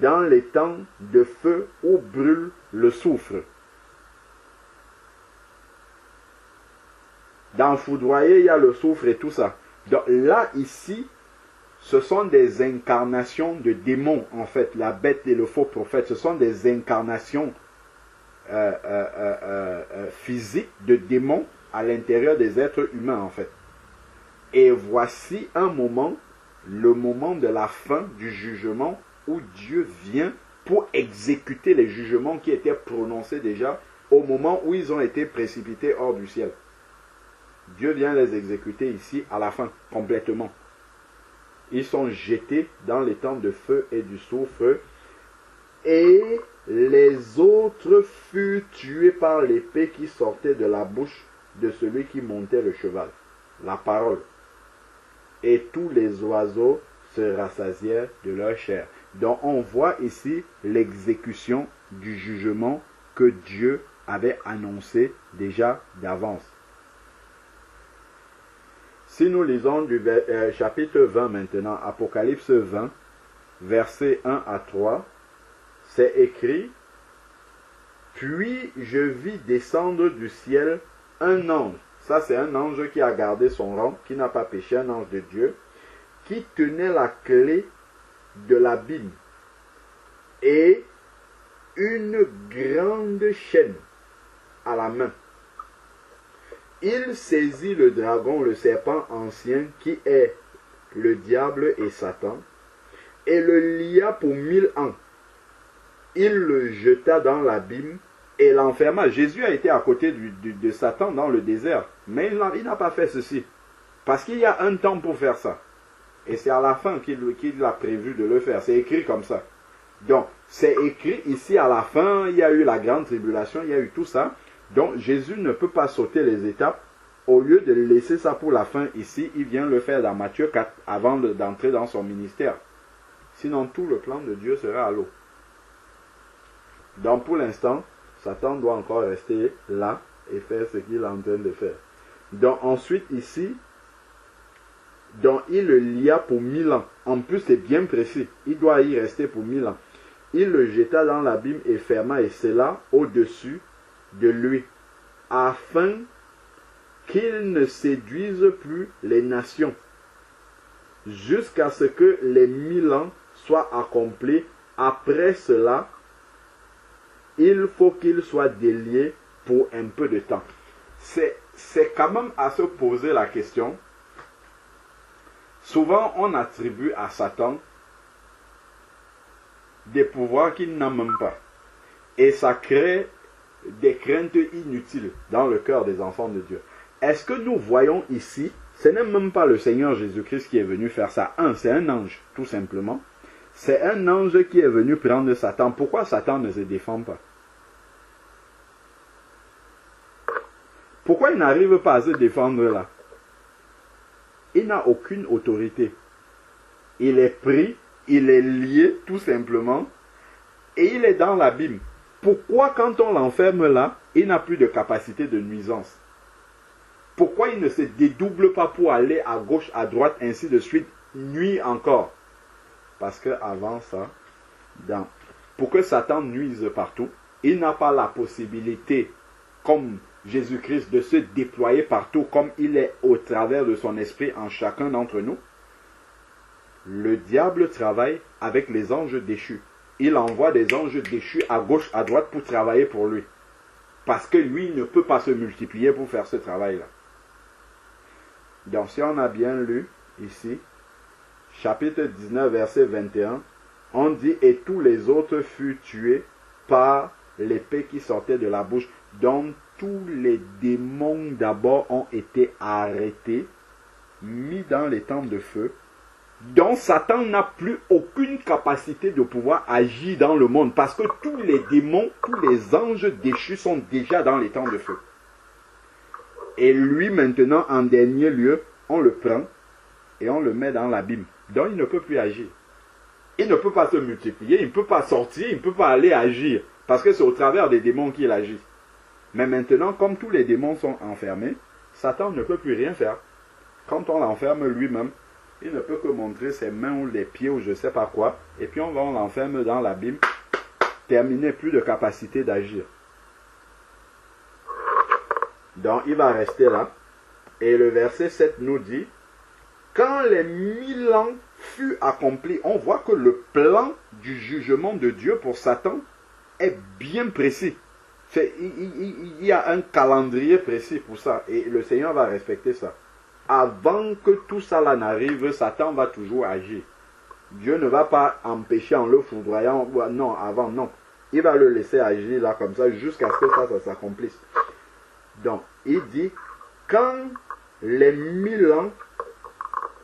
dans les temps de feu où brûle le soufre. Dans le foudroyer, il y a le soufre et tout ça. Donc là, ici, ce sont des incarnations de démons, en fait. La bête et le faux prophète, ce sont des incarnations physiques de démons à l'intérieur des êtres humains, en fait. Et voici un moment, le moment de la fin du jugement, où Dieu vient pour exécuter les jugements qui étaient prononcés déjà au moment où ils ont été précipités hors du ciel. Dieu vient les exécuter ici à la fin, complètement. Ils sont jetés dans les temps de feu et du soufre, et les autres furent tués par l'épée qui sortait de la bouche de celui qui montait le cheval, la parole. Et tous les oiseaux se rassasièrent de leur chair. Donc on voit ici l'exécution du jugement que Dieu avait annoncé déjà d'avance. Si nous lisons du chapitre 20 maintenant, Apocalypse 20, versets 1 à 3, c'est écrit, « Puis je vis descendre du ciel un ange. » Ça, c'est un ange qui a gardé son rang, qui n'a pas péché, un ange de Dieu, qui tenait la clé de l'abîme et une grande chaîne à la main. Il saisit le dragon, le serpent ancien, qui est le diable et Satan, et le lia pour 1000 ans. Il le jeta dans l'abîme et l'enferma. Jésus a été à côté de Satan dans le désert, mais il n'a pas fait ceci, parce qu'il y a un temps pour faire ça. Et c'est à la fin qu'il a prévu de le faire. C'est écrit comme ça. Donc, c'est écrit ici à la fin, il y a eu la grande tribulation, il y a eu tout ça. Donc, Jésus ne peut pas sauter les étapes. Au lieu de laisser ça pour la fin ici, il vient le faire dans Matthieu 4 avant d'entrer dans son ministère. Sinon, tout le plan de Dieu sera à l'eau. Donc, pour l'instant, Satan doit encore rester là et faire ce qu'il est en train de faire. Donc, ensuite, ici, donc, il le lia pour 1000 ans. En plus, c'est bien précis. Il doit y rester pour 1000 ans. Il le jeta dans l'abîme et ferma et scella au-dessus de lui, afin qu'il ne séduise plus les nations, jusqu'à ce que les 1000 ans soient accomplis. Après cela, il faut qu'il soit délié pour un peu de temps. C'est quand même à se poser la question. Souvent, on attribue à Satan des pouvoirs qu'il n'a même pas. Et ça crée des craintes inutiles dans le cœur des enfants de Dieu. Est-ce que nous voyons ici, ce n'est même pas le Seigneur Jésus-Christ qui est venu faire ça. C'est un ange, tout simplement. C'est un ange qui est venu prendre Satan. Pourquoi Satan ne se défend pas? Pourquoi il n'arrive pas à se défendre là? Il n'a aucune autorité. Il est pris, il est lié tout simplement, et il est dans l'abîme. Pourquoi quand on l'enferme là, il n'a plus de capacité de nuisance? Pourquoi il ne se dédouble pas pour aller à gauche, à droite, ainsi de suite, nuit encore? Parce que avant ça, pour que Satan nuise partout, il n'a pas la possibilité, comme Jésus-Christ, de se déployer partout comme il est au travers de son esprit en chacun d'entre nous. Le diable travaille avec les anges déchus. Il envoie des anges déchus à gauche, à droite pour travailler pour lui. Parce que lui ne peut pas se multiplier pour faire ce travail-là. Donc si on a bien lu ici, chapitre 19, verset 21, on dit « Et tous les autres furent tués par l'épée qui sortait de la bouche. » Donc tous les démons d'abord ont été arrêtés, mis dans les temps de feu. Donc Satan n'a plus aucune capacité de pouvoir agir dans le monde parce que tous les démons, tous les anges déchus sont déjà dans les temps de feu. Et lui maintenant, en dernier lieu, on le prend et on le met dans l'abîme. Donc il ne peut plus agir. Il ne peut pas se multiplier, il ne peut pas sortir, il ne peut pas aller agir parce que c'est au travers des démons qu'il agit. Mais maintenant, comme tous les démons sont enfermés, Satan ne peut plus rien faire. Quand on l'enferme lui-même, il ne peut que montrer ses mains ou les pieds ou je ne sais pas quoi. Et puis on l'enferme dans l'abîme. Terminé, plus de capacité d'agir. Donc il va rester là. Et le verset 7 nous dit, quand les 1000 ans furent accomplis, on voit que le plan du jugement de Dieu pour Satan est bien précis. Il y a un calendrier précis pour ça. Et le Seigneur va respecter ça. Avant que tout ça là n'arrive, Satan va toujours agir. Dieu ne va pas empêcher en le foudroyant. Non, avant, non. Il va le laisser agir là comme ça jusqu'à ce que ça s'accomplisse. Donc, il dit, quand les 1000 ans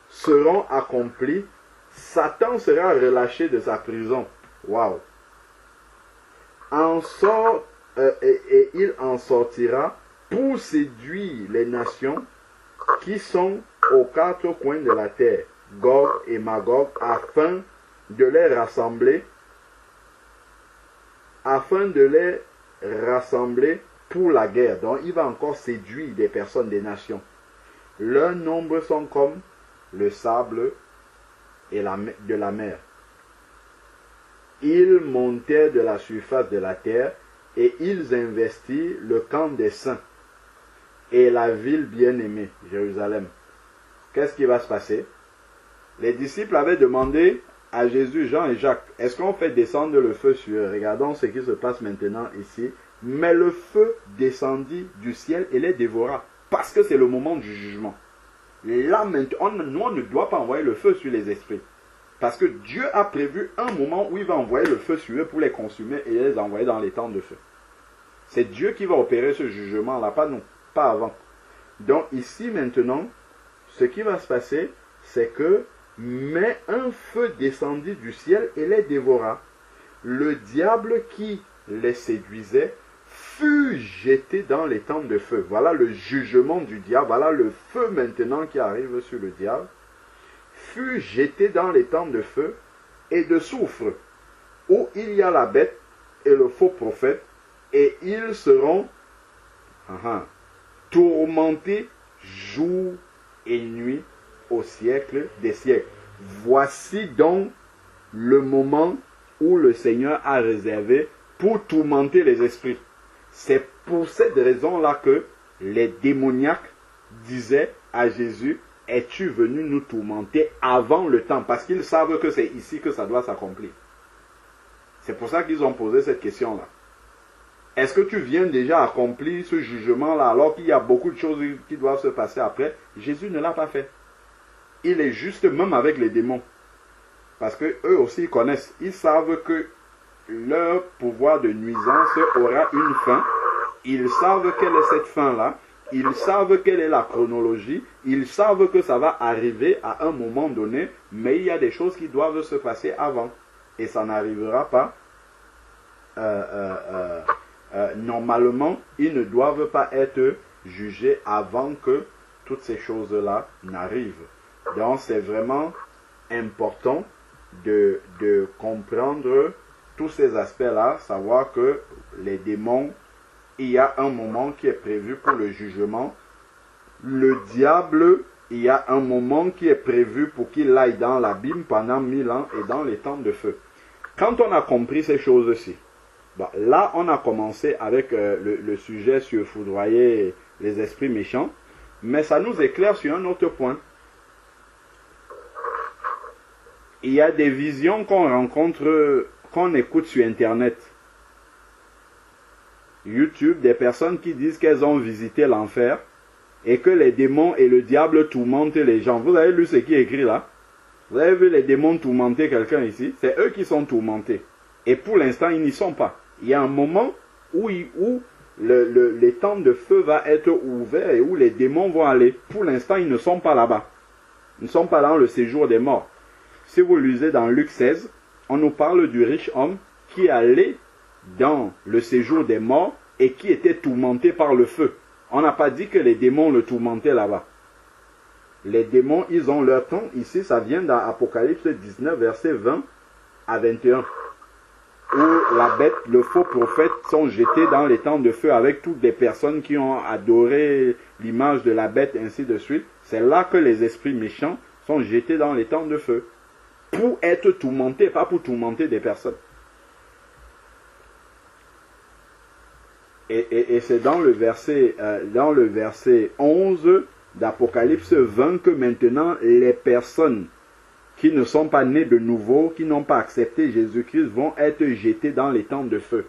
seront accomplis, Satan sera relâché de sa prison. Waouh! Et il en sortira pour séduire les nations qui sont aux quatre coins de la terre, Gog et Magog, afin de les rassembler pour la guerre. Donc il va encore séduire des personnes, des nations. Leurs nombres sont comme le sable de la mer. Ils montèrent de la surface de la terre et ils investirent le camp des saints et la ville bien-aimée, Jérusalem. Qu'est-ce qui va se passer? Les disciples avaient demandé à Jésus, Jean et Jacques, est-ce qu'on fait descendre le feu sur eux? Regardons ce qui se passe maintenant ici. Mais le feu descendit du ciel et les dévora, parce que c'est le moment du jugement. Là maintenant, nous on ne doit pas envoyer le feu sur les esprits. Parce que Dieu a prévu un moment où il va envoyer le feu sur eux pour les consumer et les envoyer dans les temps de feu. C'est Dieu qui va opérer ce jugement-là, pas nous, pas avant. Donc ici maintenant, ce qui va se passer, c'est que mais un feu descendit du ciel et les dévora. Le diable qui les séduisait fut jeté dans les temps de feu. Voilà le jugement du diable. Voilà le feu maintenant qui arrive sur le diable. Fut jeté dans les temps de feu et de soufre, où il y a la bête et le faux prophète, et ils seront tourmentés jour et nuit au siècle des siècles. Voici donc le moment où le Seigneur a réservé pour tourmenter les esprits. C'est pour cette raison-là que les démoniaques disaient à Jésus, es-tu venu nous tourmenter avant le temps? Parce qu'ils savent que c'est ici que ça doit s'accomplir. C'est pour ça qu'ils ont posé cette question-là. Est-ce que tu viens déjà accomplir ce jugement-là alors qu'il y a beaucoup de choses qui doivent se passer après? Jésus ne l'a pas fait. Il est juste même avec les démons. Parce que eux aussi ils connaissent. Ils savent que leur pouvoir de nuisance aura une fin. Ils savent quelle est cette fin-là. Ils savent quelle est la chronologie. Ils savent que ça va arriver à un moment donné. Mais il y a des choses qui doivent se passer avant. Et ça n'arrivera pas. Normalement, ils ne doivent pas être jugés avant que toutes ces choses-là n'arrivent. Donc c'est vraiment important de comprendre tous ces aspects-là, savoir que les démons, il y a un moment qui est prévu pour le jugement. Le diable, il y a un moment qui est prévu pour qu'il aille dans l'abîme pendant 1000 ans et dans les temps de feu. Quand on a compris ces choses-ci, là on a commencé avec le sujet sur foudroyer les esprits méchants, mais ça nous éclaire sur un autre point. Il y a des visions qu'on rencontre, qu'on écoute sur Internet. YouTube, des personnes qui disent qu'elles ont visité l'enfer et que les démons et le diable tourmentent les gens. Vous avez lu ce qui est écrit là? Vous avez vu les démons tourmenter quelqu'un ici? C'est eux qui sont tourmentés. Et pour l'instant, ils n'y sont pas. Il y a un moment où les temps de feu vont être ouverts et où les démons vont aller. Pour l'instant, ils ne sont pas là-bas. Ils ne sont pas dans le séjour des morts. Si vous lisez dans Luc 16, on nous parle du riche homme qui allait dans le séjour des morts et qui était tourmenté par le feu. On n'a pas dit que les démons le tourmentaient là-bas. Les démons, ils ont leur temps. Ici, ça vient dans Apocalypse 19, versets 20 à 21. Où la bête, le faux prophète sont jetés dans les temps de feu avec toutes les personnes qui ont adoré l'image de la bête, ainsi de suite. C'est là que les esprits méchants sont jetés dans les temps de feu. Pour être tourmentés, pas pour tourmenter des personnes. Et c'est dans le verset 11 d'Apocalypse 20 que maintenant les personnes qui ne sont pas nées de nouveau, qui n'ont pas accepté Jésus-Christ, vont être jetées dans les temps de feu,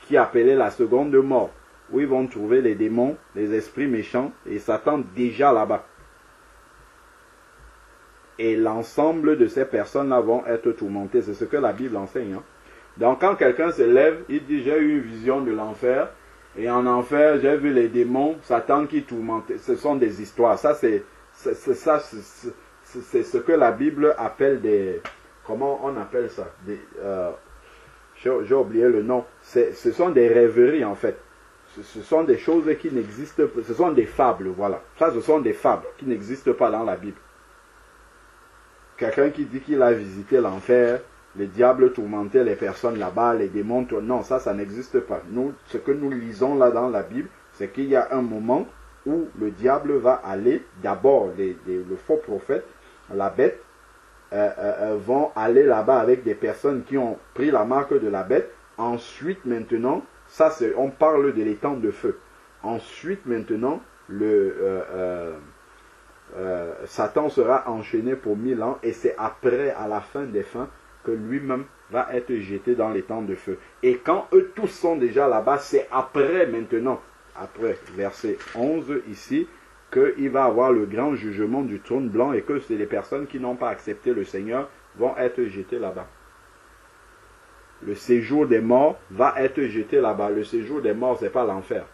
qui est appelé la seconde mort, où ils vont trouver les démons, les esprits méchants, et Satan déjà là-bas. Et l'ensemble de ces personnes-là vont être tourmentées. C'est ce que la Bible enseigne. Donc quand quelqu'un se lève, il dit j'ai eu une vision de l'enfer, et en enfer j'ai vu les démons, Satan qui tourmentait. Ce sont des histoires. Ça c'est ce que la Bible appelle des... Comment on appelle ça? J'ai oublié le nom. Ce sont des rêveries en fait. Ce sont des choses qui n'existent pas. Ce sont des fables, voilà. Ça, ce sont des fables qui n'existent pas dans la Bible. Quelqu'un qui dit qu'il a visité l'enfer, le diable tourmentait les personnes là-bas, les démons... Non, ça n'existe pas. Nous, ce que nous lisons là dans la Bible, c'est qu'il y a un moment où le diable va aller, d'abord le faux prophète, la bête, vont aller là-bas avec des personnes qui ont pris la marque de la bête. Ensuite, maintenant, on parle de l'étang de feu. Ensuite, maintenant, Satan sera enchaîné pour 1000 ans et c'est après, à la fin des fins, que lui-même va être jeté dans l'étang de feu. Et quand eux tous sont déjà là-bas, c'est après maintenant, après verset 11 ici, qu'il va avoir le grand jugement du trône blanc et que c'est les personnes qui n'ont pas accepté le Seigneur vont être jetées là-bas. Le séjour des morts va être jeté là-bas. Le séjour des morts, ce n'est pas l'enfer.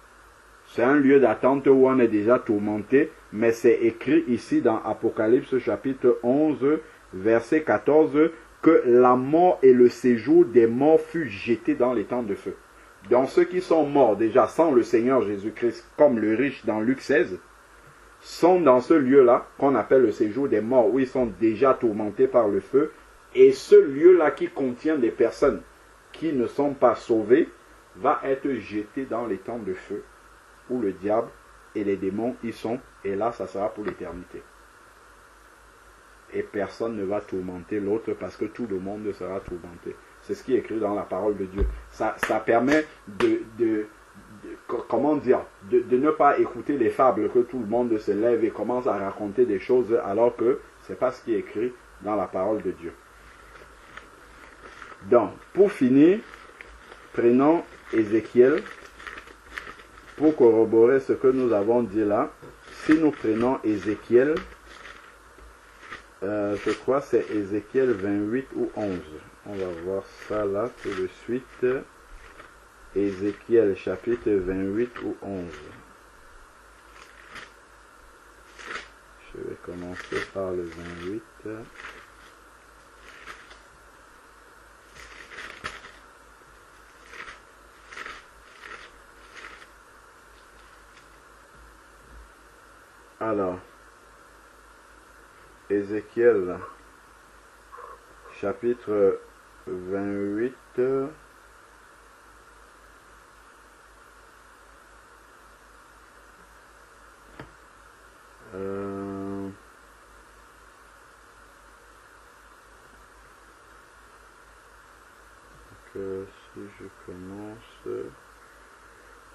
C'est un lieu d'attente où on est déjà tourmenté, mais c'est écrit ici dans Apocalypse chapitre 11, verset 14, que la mort et le séjour des morts furent jetés dans les temps de feu. Donc ceux qui sont morts déjà sans le Seigneur Jésus-Christ, comme le riche dans Luc 16, sont dans ce lieu-là, qu'on appelle le séjour des morts, où ils sont déjà tourmentés par le feu, Et ce lieu-là qui contient des personnes qui ne sont pas sauvées va être jeté dans les temps de feu où le diable et les démons y sont. Et là, ça sera pour l'éternité. Et personne ne va tourmenter l'autre parce que tout le monde sera tourmenté. C'est ce qui est écrit dans la parole de Dieu. Ça permet comment dire, de ne pas écouter les fables que tout le monde se lève et commence à raconter des choses alors que ce n'est pas ce qui est écrit dans la parole de Dieu. Donc, pour finir, prenons Ézéchiel pour corroborer ce que nous avons dit là. Si nous prenons Ézéchiel, je crois que c'est Ézéchiel 28 ou 11. On va voir ça là tout de suite. Ézéchiel chapitre 28 ou 11. Je vais commencer par le 28. Alors, Ézéchiel chapitre 28. Si je commence,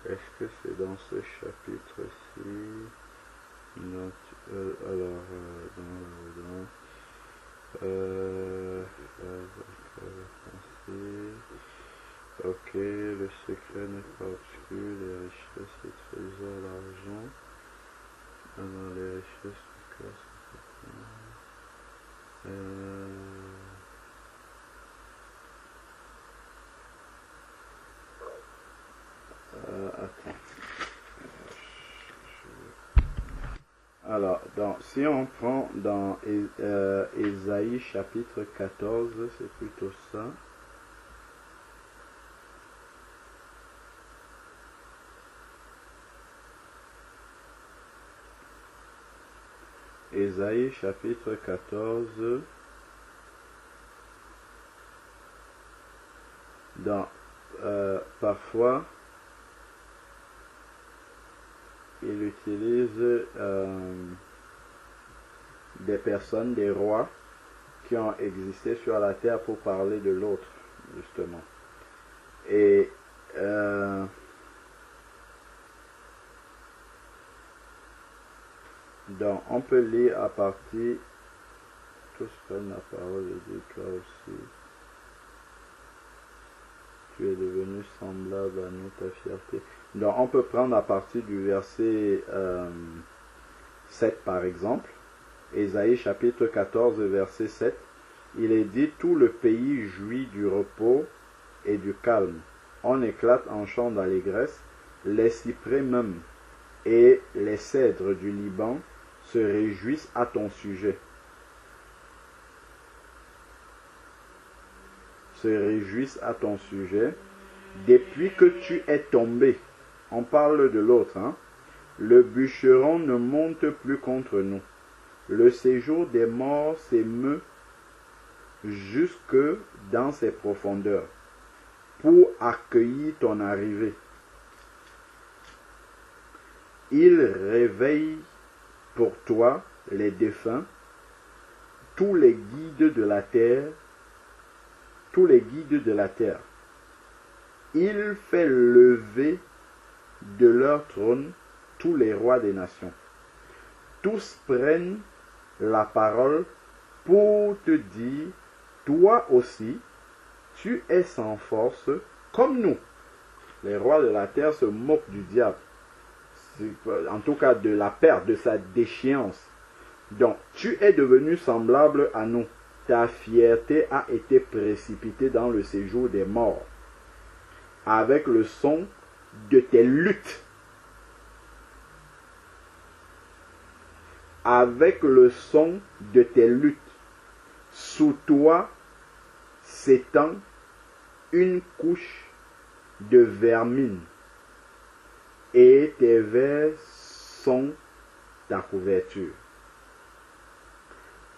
est-ce que c'est dans ce chapitre-ci? Ok, le secret n'est pas obscur, les richesses, les trésors, l'argent. Alors, les richesses du cœur, attends. Alors, si on prend dans Ésaïe chapitre 14, c'est plutôt ça. Ésaïe chapitre 14. Parfois, il utilise des personnes, des rois qui ont existé sur la terre pour parler de l'autre, justement. Et donc, on peut lire à partir tout ce que la parole dit, toi aussi. Tu es devenu semblable à nous, ta fierté. Donc, on peut prendre à partir du verset 7, par exemple. Ésaïe chapitre 14, verset 7. Il est dit, tout le pays jouit du repos et du calme. On éclate en chant d'allégresse. Les cyprès même et les cèdres du Liban se réjouissent à ton sujet. Se réjouissent à ton sujet. Depuis que tu es tombé, on parle de l'autre, hein? Le bûcheron ne monte plus contre nous. Le séjour des morts s'émeut jusque dans ses profondeurs pour accueillir ton arrivée. Il réveille pour toi les défunts, tous les guides de la terre, Il fait lever de leur trône tous les rois des nations. Tous prennent la parole pour te dire, toi aussi, tu es sans force comme nous. Les rois de la terre se moquent du diable, en tout cas de la perte, de sa déchéance. Donc, tu es devenu semblable à nous. Ta fierté a été précipitée dans le séjour des morts, avec le son de tes luttes. Avec le son de tes luttes. Sous toi s'étend une couche de vermine, et tes vers sont ta couverture.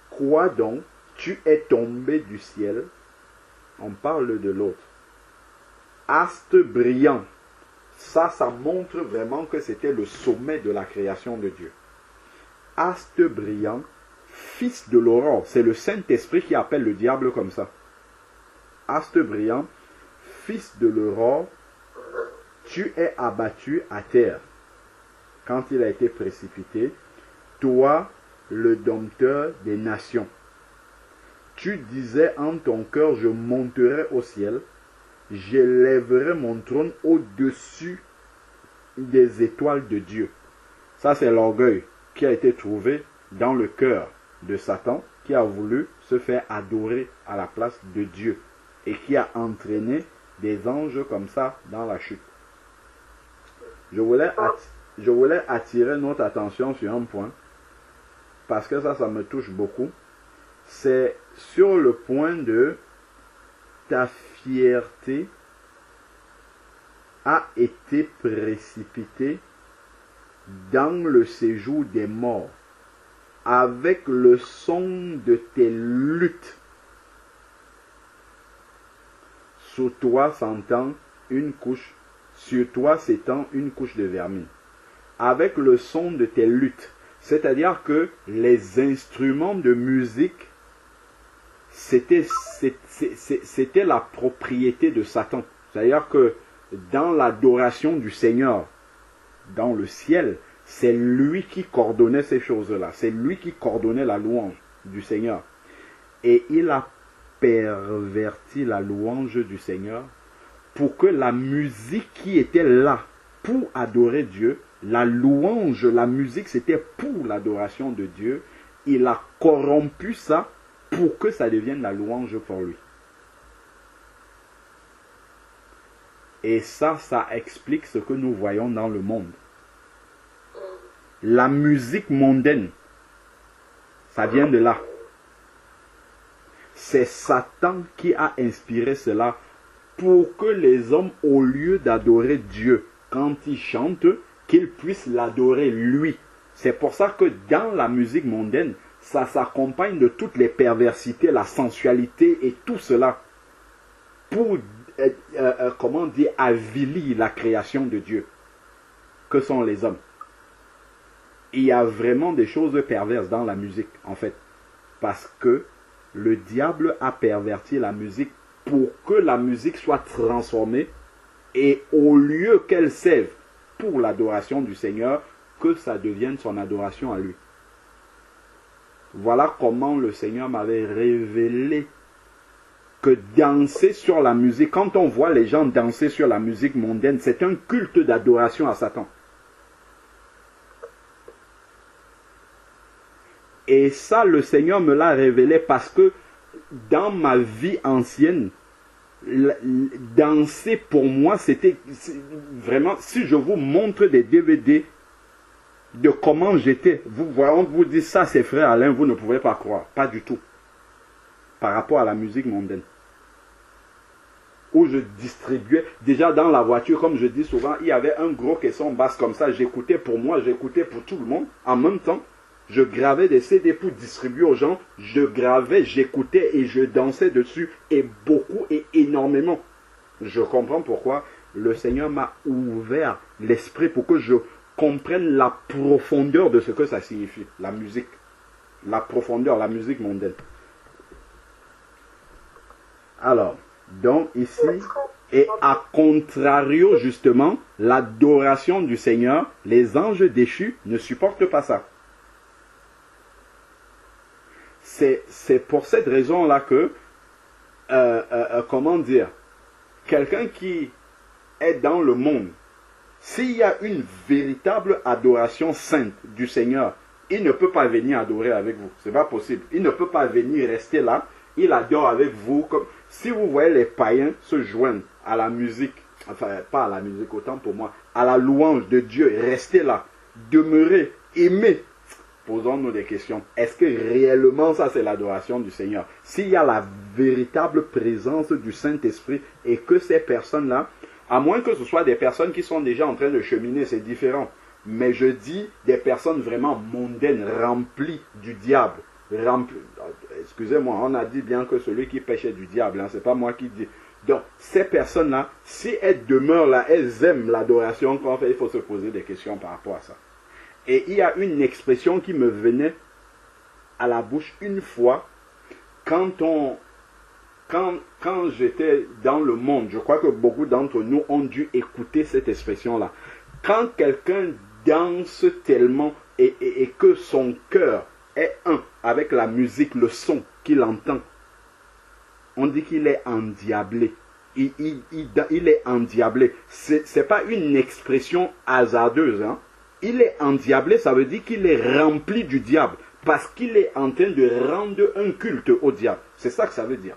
Quoi donc tu es tombé du ciel. On parle de l'autre. Astre brillant. Ça montre vraiment que c'était le sommet de la création de Dieu. Astre brillant, fils de l'aurore. C'est le Saint-Esprit qui appelle le diable comme ça. Astre brillant, fils de l'aurore, tu es abattu à terre. Quand il a été précipité, toi, le dompteur des nations. Tu disais en ton cœur, je monterai au ciel, j'élèverai mon trône au-dessus des étoiles de Dieu. Ça, c'est l'orgueil qui a été trouvé dans le cœur de Satan, qui a voulu se faire adorer à la place de Dieu et qui a entraîné des anges comme ça dans la chute. Je voulais attirer notre attention sur un point, parce que ça me touche beaucoup. C'est sur le point de ta fierté a été précipitée dans le séjour des morts, avec le son de tes luttes. Sur toi s'étend une couche de vermine. Avec le son de tes luttes. C'est-à-dire que les instruments de musique, c'était la propriété de Satan. C'est-à-dire que dans l'adoration du Seigneur, dans le ciel, c'est lui qui coordonnait ces choses-là. C'est lui qui coordonnait la louange du Seigneur. Et il a perverti la louange du Seigneur pour que la musique qui était là pour adorer Dieu, la louange, la musique, c'était pour l'adoration de Dieu. Il a corrompu ça pour que ça devienne la louange pour lui. Et ça explique ce que nous voyons dans le monde. La musique mondaine, ça vient de là. C'est Satan qui a inspiré cela pour que les hommes, au lieu d'adorer Dieu quand ils chantent, qu'ils puissent l'adorer lui. C'est pour ça que dans la musique mondaine, ça s'accompagne de toutes les perversités, la sensualité et tout cela pour, avilir la création de Dieu, que sont les hommes. Il y a vraiment des choses perverses dans la musique, en fait, parce que le diable a perverti la musique pour que la musique soit transformée et au lieu qu'elle serve pour l'adoration du Seigneur, que ça devienne son adoration à lui. Voilà comment le Seigneur m'avait révélé que danser sur la musique, quand on voit les gens danser sur la musique mondaine, c'est un culte d'adoration à Satan. Et ça, le Seigneur me l'a révélé parce que dans ma vie ancienne, danser pour moi, c'était vraiment, si je vous montre des DVD de comment j'étais, on vous dit ça, c'est frère Alain, vous ne pouvez pas croire, pas du tout, par rapport à la musique mondaine. Où je distribuais, déjà dans la voiture, comme je dis souvent, il y avait un gros caisson basse comme ça, j'écoutais pour moi, j'écoutais pour tout le monde, en même temps, je gravais des CD pour distribuer aux gens, je gravais, j'écoutais et je dansais dessus, et beaucoup et énormément. Je comprends pourquoi le Seigneur m'a ouvert l'esprit pour que je comprenne la profondeur de ce que ça signifie, la musique. La profondeur, la musique mondaine. Alors, donc ici, et à contrario justement, l'adoration du Seigneur, les anges déchus ne supportent pas ça. C'est pour cette raison-là que, comment dire, quelqu'un qui est dans le monde, s'il y a une véritable adoration sainte du Seigneur, il ne peut pas venir adorer avec vous. Ce n'est pas possible. Il ne peut pas venir rester là. Il adore avec vous. Comme si vous voyez les païens se joindre à la musique, enfin pas à la musique autant pour moi, à la louange de Dieu, restez là, demeurez, aimez. Posons-nous des questions. Est-ce que réellement ça c'est l'adoration du Seigneur? S'il y a la véritable présence du Saint-Esprit et que ces personnes-là, à moins que ce soit des personnes qui sont déjà en train de cheminer, c'est différent. Mais je dis des personnes vraiment mondaines, remplies du diable, Excusez-moi, on a dit bien que celui qui pêche est du diable, hein, c'est pas moi qui dis. Donc, ces personnes-là, si elles demeurent là, elles aiment l'adoration qu'on fait, il faut se poser des questions par rapport à ça. Et il y a une expression qui me venait à la bouche une fois, quand j'étais dans le monde, je crois que beaucoup d'entre nous ont dû écouter cette expression-là. Quand quelqu'un danse tellement et que son cœur est un avec la musique, le son qu'il entend, on dit qu'il est endiablé. Il est endiablé. Ce n'est pas une expression hasardeuse. Hein? Il est endiablé, ça veut dire qu'il est rempli du diable. Parce qu'il est en train de rendre un culte au diable. C'est ça que ça veut dire.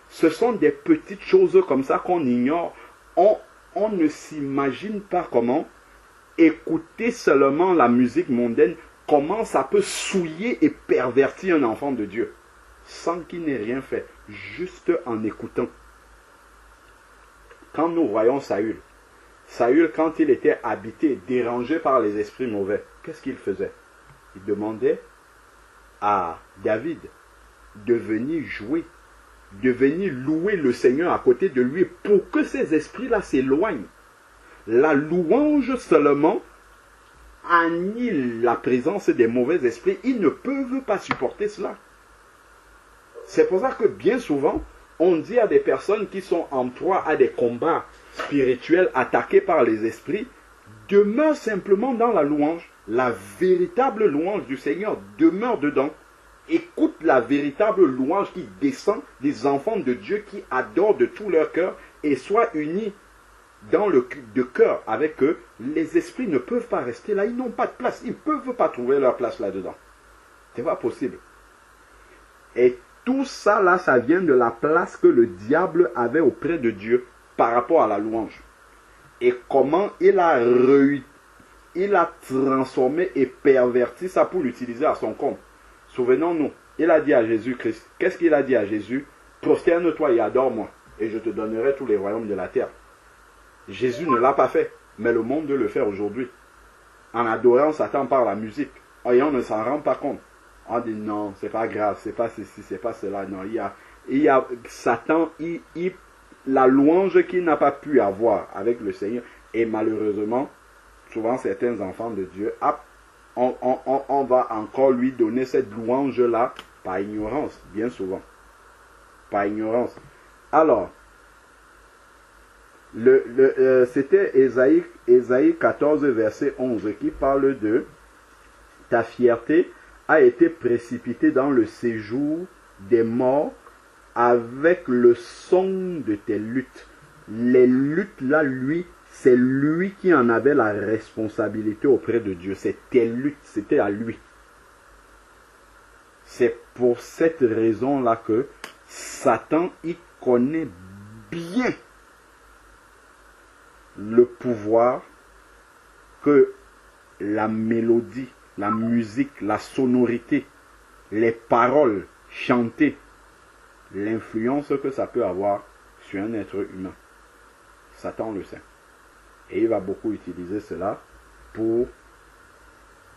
Ce sont des petites choses comme ça qu'on ignore. On ne s'imagine pas comment écouter seulement la musique mondaine, comment ça peut souiller et pervertir un enfant de Dieu, sans qu'il n'ait rien fait, juste en écoutant. Quand nous voyons Saül, quand il était habité, dérangé par les esprits mauvais, qu'est-ce qu'il faisait? Il demandait à David de venir jouer, de venir louer le Seigneur à côté de lui pour que ces esprits-là s'éloignent. La louange seulement annule la présence des mauvais esprits. Ils ne peuvent pas supporter cela. C'est pour ça que bien souvent, on dit à des personnes qui sont en proie à des combats spirituels attaqués par les esprits, demeure simplement dans la louange. La véritable louange du Seigneur demeure dedans. Écoute la véritable louange qui descend des enfants de Dieu qui adorent de tout leur cœur et soient unis dans le cœur avec eux. Les esprits ne peuvent pas rester là, ils n'ont pas de place, ils ne peuvent pas trouver leur place là-dedans. Ce n'est pas possible. Et tout ça là, ça vient de la place que le diable avait auprès de Dieu par rapport à la louange. Et comment il a transformé et perverti ça pour l'utiliser à son compte. Souvenons-nous, il a dit à Jésus-Christ, qu'est-ce qu'il a dit à Jésus? Prosterne-toi et adore-moi, et je te donnerai tous les royaumes de la terre. Jésus ne l'a pas fait, mais le monde veut le faire aujourd'hui. En adorant Satan par la musique, et on ne s'en rend pas compte. On dit non, c'est pas grave, c'est pas ceci, c'est pas cela. Non, il y a Satan, la louange qu'il n'a pas pu avoir avec le Seigneur, et malheureusement, souvent certains enfants de Dieu, on va encore lui donner cette louange-là par ignorance, bien souvent. Par ignorance. Alors, c'était Ésaïe 14, verset 11, qui parle de « Ta fierté a été précipitée dans le séjour des morts avec le son de tes luttes. » Les luttes là, c'est lui qui en avait la responsabilité auprès de Dieu. C'était luttes, c'était à lui. C'est pour cette raison-là que Satan, il connaît bien le pouvoir que la mélodie, la musique, la sonorité, les paroles chantées, l'influence que ça peut avoir sur un être humain. Satan le sait. Et il va beaucoup utiliser cela pour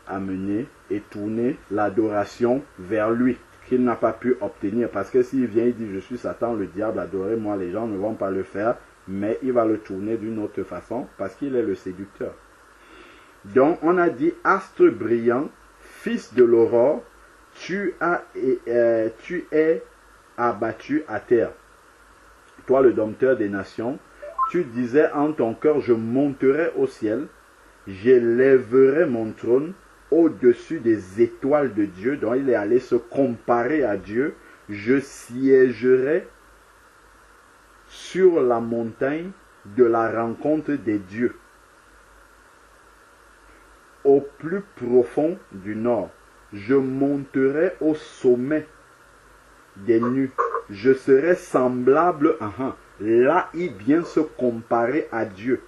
amener et tourner l'adoration vers lui, qu'il n'a pas pu obtenir. Parce que s'il vient et dit je suis Satan, le diable, adorez-moi, les gens ne vont pas le faire, mais il va le tourner d'une autre façon parce qu'il est le séducteur. Donc on a dit astre brillant, fils de l'aurore, tu es abattu à terre. Toi le dompteur des nations, tu disais en ton cœur, je monterai au ciel, j'élèverai mon trône au-dessus des étoiles de Dieu, dont il est allé se comparer à Dieu, je siégerai sur la montagne de la rencontre des dieux, au plus profond du nord, je monterai au sommet des nues, je serai semblable à là, il vient se comparer à Dieu.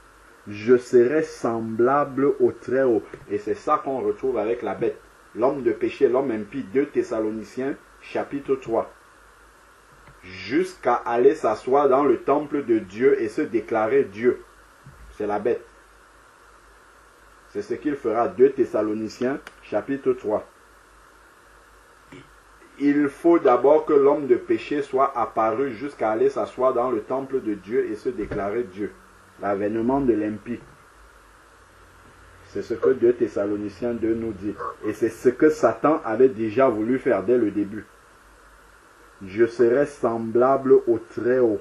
Je serai semblable au Très-Haut. Et c'est ça qu'on retrouve avec la bête. L'homme de péché, l'homme impie, 2 Thessaloniciens, chapitre 3. Jusqu'à aller s'asseoir dans le temple de Dieu et se déclarer Dieu. C'est la bête. C'est ce qu'il fera, 2 Thessaloniciens, chapitre 3. il faut d'abord que l'homme de péché soit apparu jusqu'à aller s'asseoir dans le temple de Dieu et se déclarer Dieu. L'avènement de l'impie. C'est ce que 2 Thessaloniciens 2 nous dit. Et c'est ce que Satan avait déjà voulu faire dès le début. Je serai semblable au Très-Haut.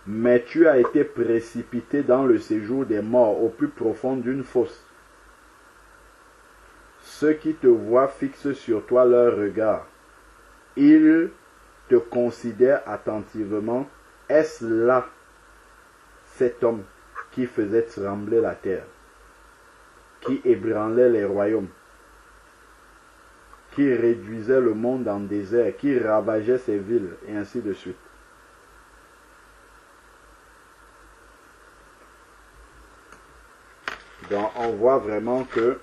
Mais tu as été précipité dans le séjour des morts, au plus profond d'une fosse. Ceux qui te voient fixent sur toi leur regard. Ils te considèrent attentivement. Est-ce là cet homme qui faisait trembler la terre, qui ébranlait les royaumes, qui réduisait le monde en désert, qui ravageait ses villes, et ainsi de suite. Donc on voit vraiment que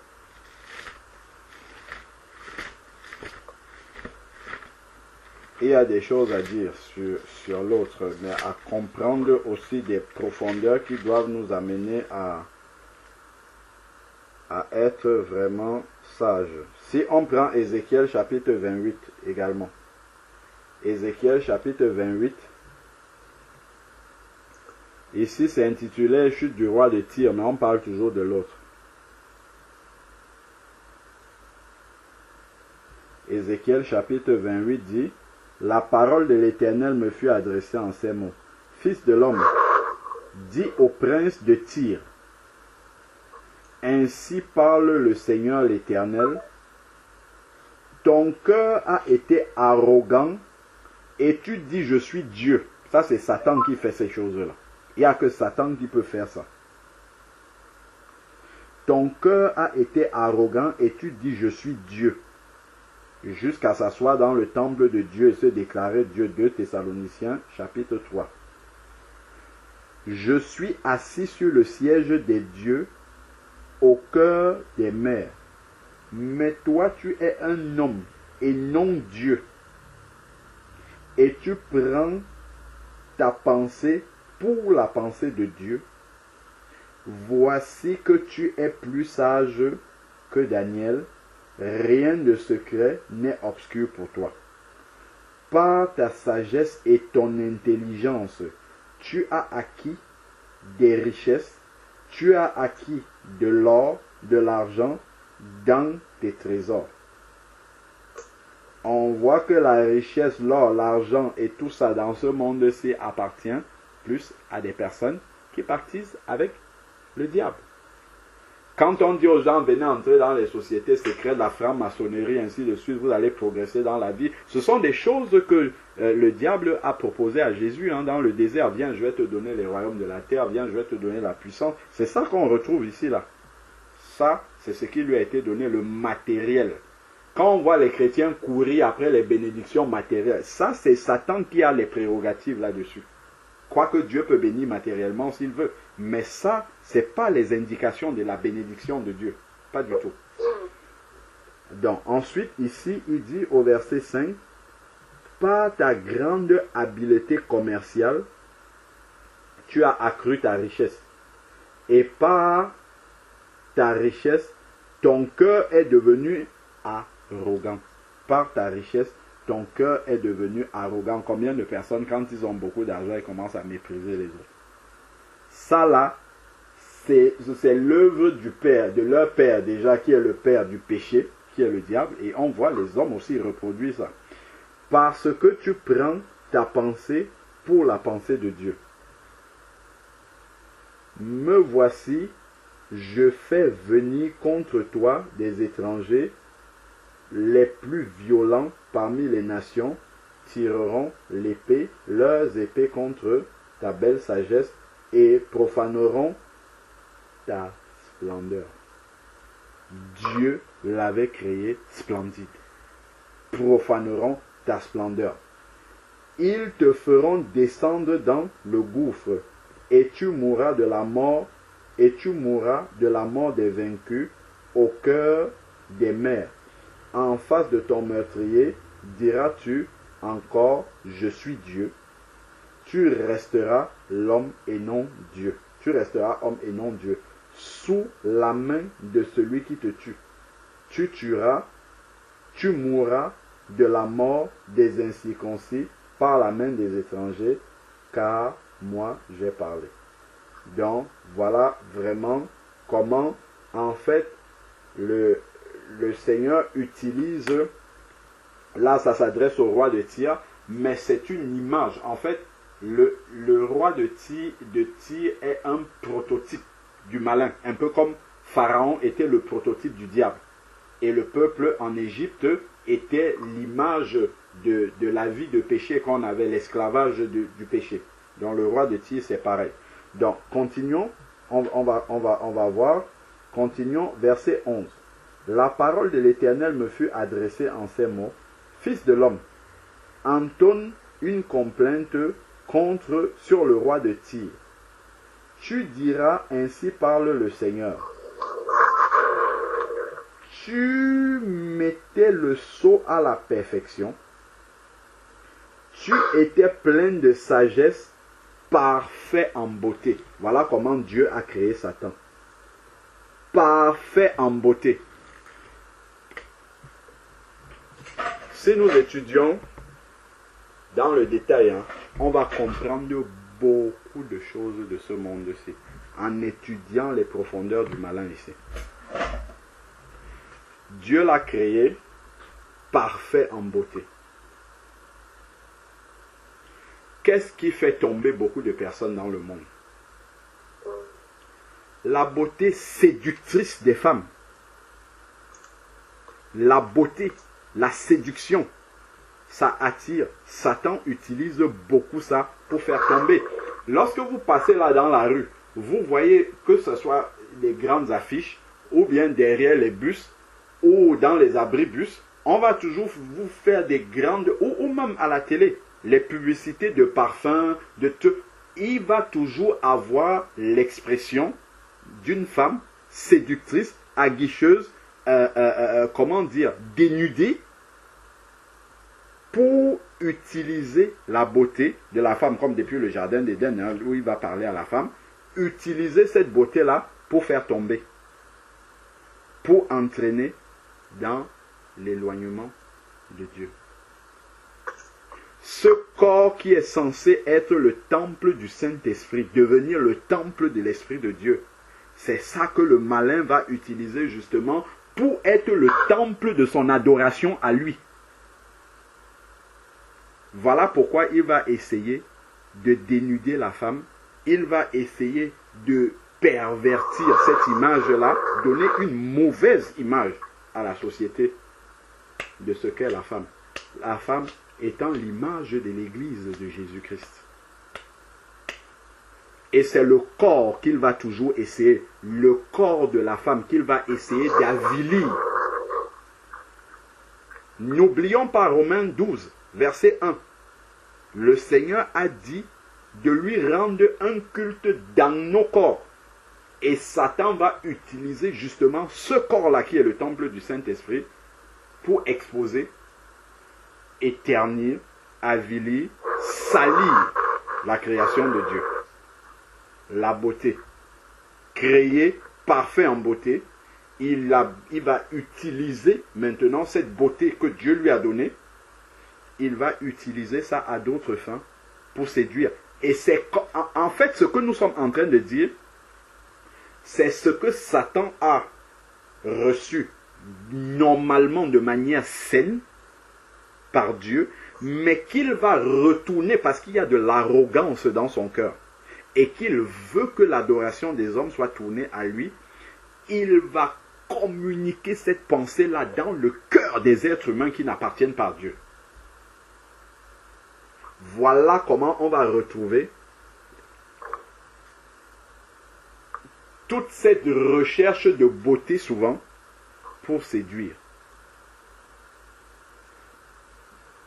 il y a des choses à dire sur l'autre, mais à comprendre aussi des profondeurs qui doivent nous amener à être vraiment sages. Si on prend Ézéchiel chapitre 28 également. Ézéchiel chapitre 28. Ici c'est intitulé Chute du roi de Tyr, mais on parle toujours de l'autre. Ézéchiel chapitre 28 dit: la parole de l'Éternel me fut adressée en ces mots. Fils de l'homme, dis au prince de Tyr, ainsi parle le Seigneur l'Éternel, ton cœur a été arrogant et tu dis je suis Dieu. Ça c'est Satan qui fait ces choses-là. Il n'y a que Satan qui peut faire ça. Ton cœur a été arrogant et tu dis je suis Dieu. Jusqu'à s'asseoir dans le temple de Dieu et se déclarer Dieu. 2 Thessaloniciens chapitre 3. Je suis assis sur le siège des dieux au cœur des mers. Mais toi tu es un homme et non Dieu. Et tu prends ta pensée pour la pensée de Dieu. Voici que tu es plus sage que Daniel. Rien de secret n'est obscur pour toi. Par ta sagesse et ton intelligence, tu as acquis des richesses, tu as acquis de l'or, de l'argent dans tes trésors. On voit que la richesse, l'or, l'argent et tout ça dans ce monde-ci appartient plus à des personnes qui participent avec le diable. Quand on dit aux gens, venez entrer dans les sociétés secrètes, la franc-maçonnerie, ainsi de suite, vous allez progresser dans la vie. Ce sont des choses que le diable a proposées à Jésus dans le désert. Viens, je vais te donner les royaumes de la terre. Viens, je vais te donner la puissance. C'est ça qu'on retrouve ici, là. Ça, c'est ce qui lui a été donné, le matériel. Quand on voit les chrétiens courir après les bénédictions matérielles, ça, c'est Satan qui a les prérogatives là-dessus. Croit que Dieu peut bénir matériellement s'il veut. Mais ça, ce n'est pas les indications de la bénédiction de Dieu. Pas du tout. Donc, ensuite, ici, il dit au verset 5, par ta grande habileté commerciale, tu as accru ta richesse. Et par ta richesse, ton cœur est devenu arrogant. Par ta richesse, ton cœur est devenu arrogant. Combien de personnes, quand ils ont beaucoup d'argent, ils commencent à mépriser les autres? Ça là, c'est l'œuvre du Père, de leur Père déjà, qui est le Père du péché, qui est le diable. Et on voit les hommes aussi reproduire ça. Parce que tu prends ta pensée pour la pensée de Dieu. Me voici, je fais venir contre toi des étrangers, les plus violents parmi les nations tireront l'épée, leurs épées contre ta belle sagesse et profaneront ta splendeur. Dieu l'avait créé splendide. Profaneront ta splendeur. Ils te feront descendre dans le gouffre et tu mourras de la mort et tu mourras de la mort des vaincus au cœur des mers. En face de ton meurtrier, diras-tu encore, je suis Dieu. Tu resteras l'homme et non Dieu. Tu resteras homme et non Dieu. Sous la main de celui qui te tue. Tu tueras tu mourras de la mort des incirconcis par la main des étrangers, car moi j'ai parlé. Donc, voilà vraiment comment, en fait, le Seigneur utilise, là ça s'adresse au roi de Tyr, mais c'est une image. En fait, le roi de Tyr est un prototype du malin, un peu comme Pharaon était le prototype du diable. Et le peuple en Égypte était l'image de la vie de péché qu'on avait, l'esclavage du péché. Donc le roi de Tyr, c'est pareil. Donc, continuons, on va voir, continuons, verset 11. La parole de l'Éternel me fut adressée en ces mots. Fils de l'homme, entonne une complainte sur le roi de Tyr. Tu diras, ainsi parle le Seigneur. Tu mettais le sceau à la perfection. Tu étais plein de sagesse, parfait en beauté. Voilà comment Dieu a créé Satan. Parfait en beauté. Si nous étudions dans le détail, on va comprendre beaucoup de choses de ce monde-ci en étudiant les profondeurs du malin ici. Dieu l'a créé parfait en beauté. Qu'est-ce qui fait tomber beaucoup de personnes dans le monde? La beauté séductrice des femmes. La beauté, la séduction, ça attire. Satan utilise beaucoup ça pour faire tomber. Lorsque vous passez là dans la rue, vous voyez que ce soit les grandes affiches ou bien derrière les bus ou dans les abribus, on va toujours vous faire des grandes, ou même à la télé, les publicités de parfums, de tout. Il va toujours avoir l'expression d'une femme séductrice, aguicheuse, comment dire, dénudée, pour utiliser la beauté de la femme, comme depuis le jardin d'Éden, où il va parler à la femme, utiliser cette beauté-là pour faire tomber, pour entraîner dans l'éloignement de Dieu. Ce corps qui est censé être le temple du Saint-Esprit, devenir le temple de l'Esprit de Dieu, c'est ça que le malin va utiliser justement pour être le temple de son adoration à lui. Voilà pourquoi il va essayer de dénuder la femme, il va essayer de pervertir cette image-là, donner une mauvaise image à la société de ce qu'est la femme. La femme étant l'image de l'Église de Jésus-Christ. Et c'est le corps qu'il va toujours essayer, le corps de la femme qu'il va essayer d'avilir. N'oublions pas Romains 12, verset 1. Le Seigneur a dit de lui rendre un culte dans nos corps. Et Satan va utiliser justement ce corps-là qui est le temple du Saint-Esprit pour exposer, éternir, avilir, salir la création de Dieu. La beauté. Créé, parfait en beauté, il va utiliser maintenant cette beauté que Dieu lui a donnée, il va utiliser ça à d'autres fins pour séduire. Et c'est en fait ce que nous sommes en train de dire, c'est ce que Satan a reçu normalement de manière saine par Dieu, mais qu'il va retourner parce qu'il y a de l'arrogance dans son cœur et qu'il veut que l'adoration des hommes soit tournée à lui. Il va communiquer cette pensée-là dans le cœur des êtres humains qui n'appartiennent pas à Dieu. Voilà comment on va retrouver toute cette recherche de beauté souvent pour séduire,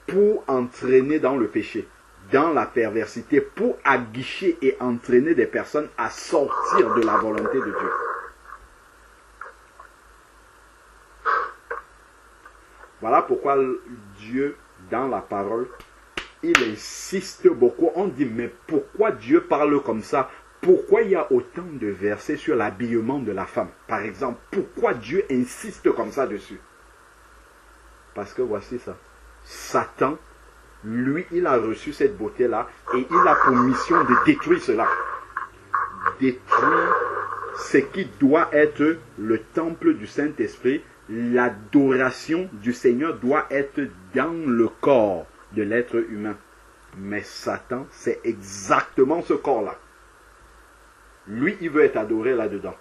pour entraîner dans le péché, dans la perversité, pour aguicher et entraîner des personnes à sortir de la volonté de Dieu. Voilà pourquoi Dieu, dans la parole, il insiste beaucoup. On dit, mais pourquoi Dieu parle comme ça? Pourquoi il y a autant de versets sur l'habillement de la femme? Par exemple, pourquoi Dieu insiste comme ça dessus? Parce que voici ça. Satan, lui, il a reçu cette beauté-là et il a pour mission de détruire cela. Détruire ce qui doit être le temple du Saint-Esprit. L'adoration du Seigneur doit être dans le corps de l'être humain. Mais Satan, c'est exactement ce corps-là. Lui, il veut être adoré là-dedans.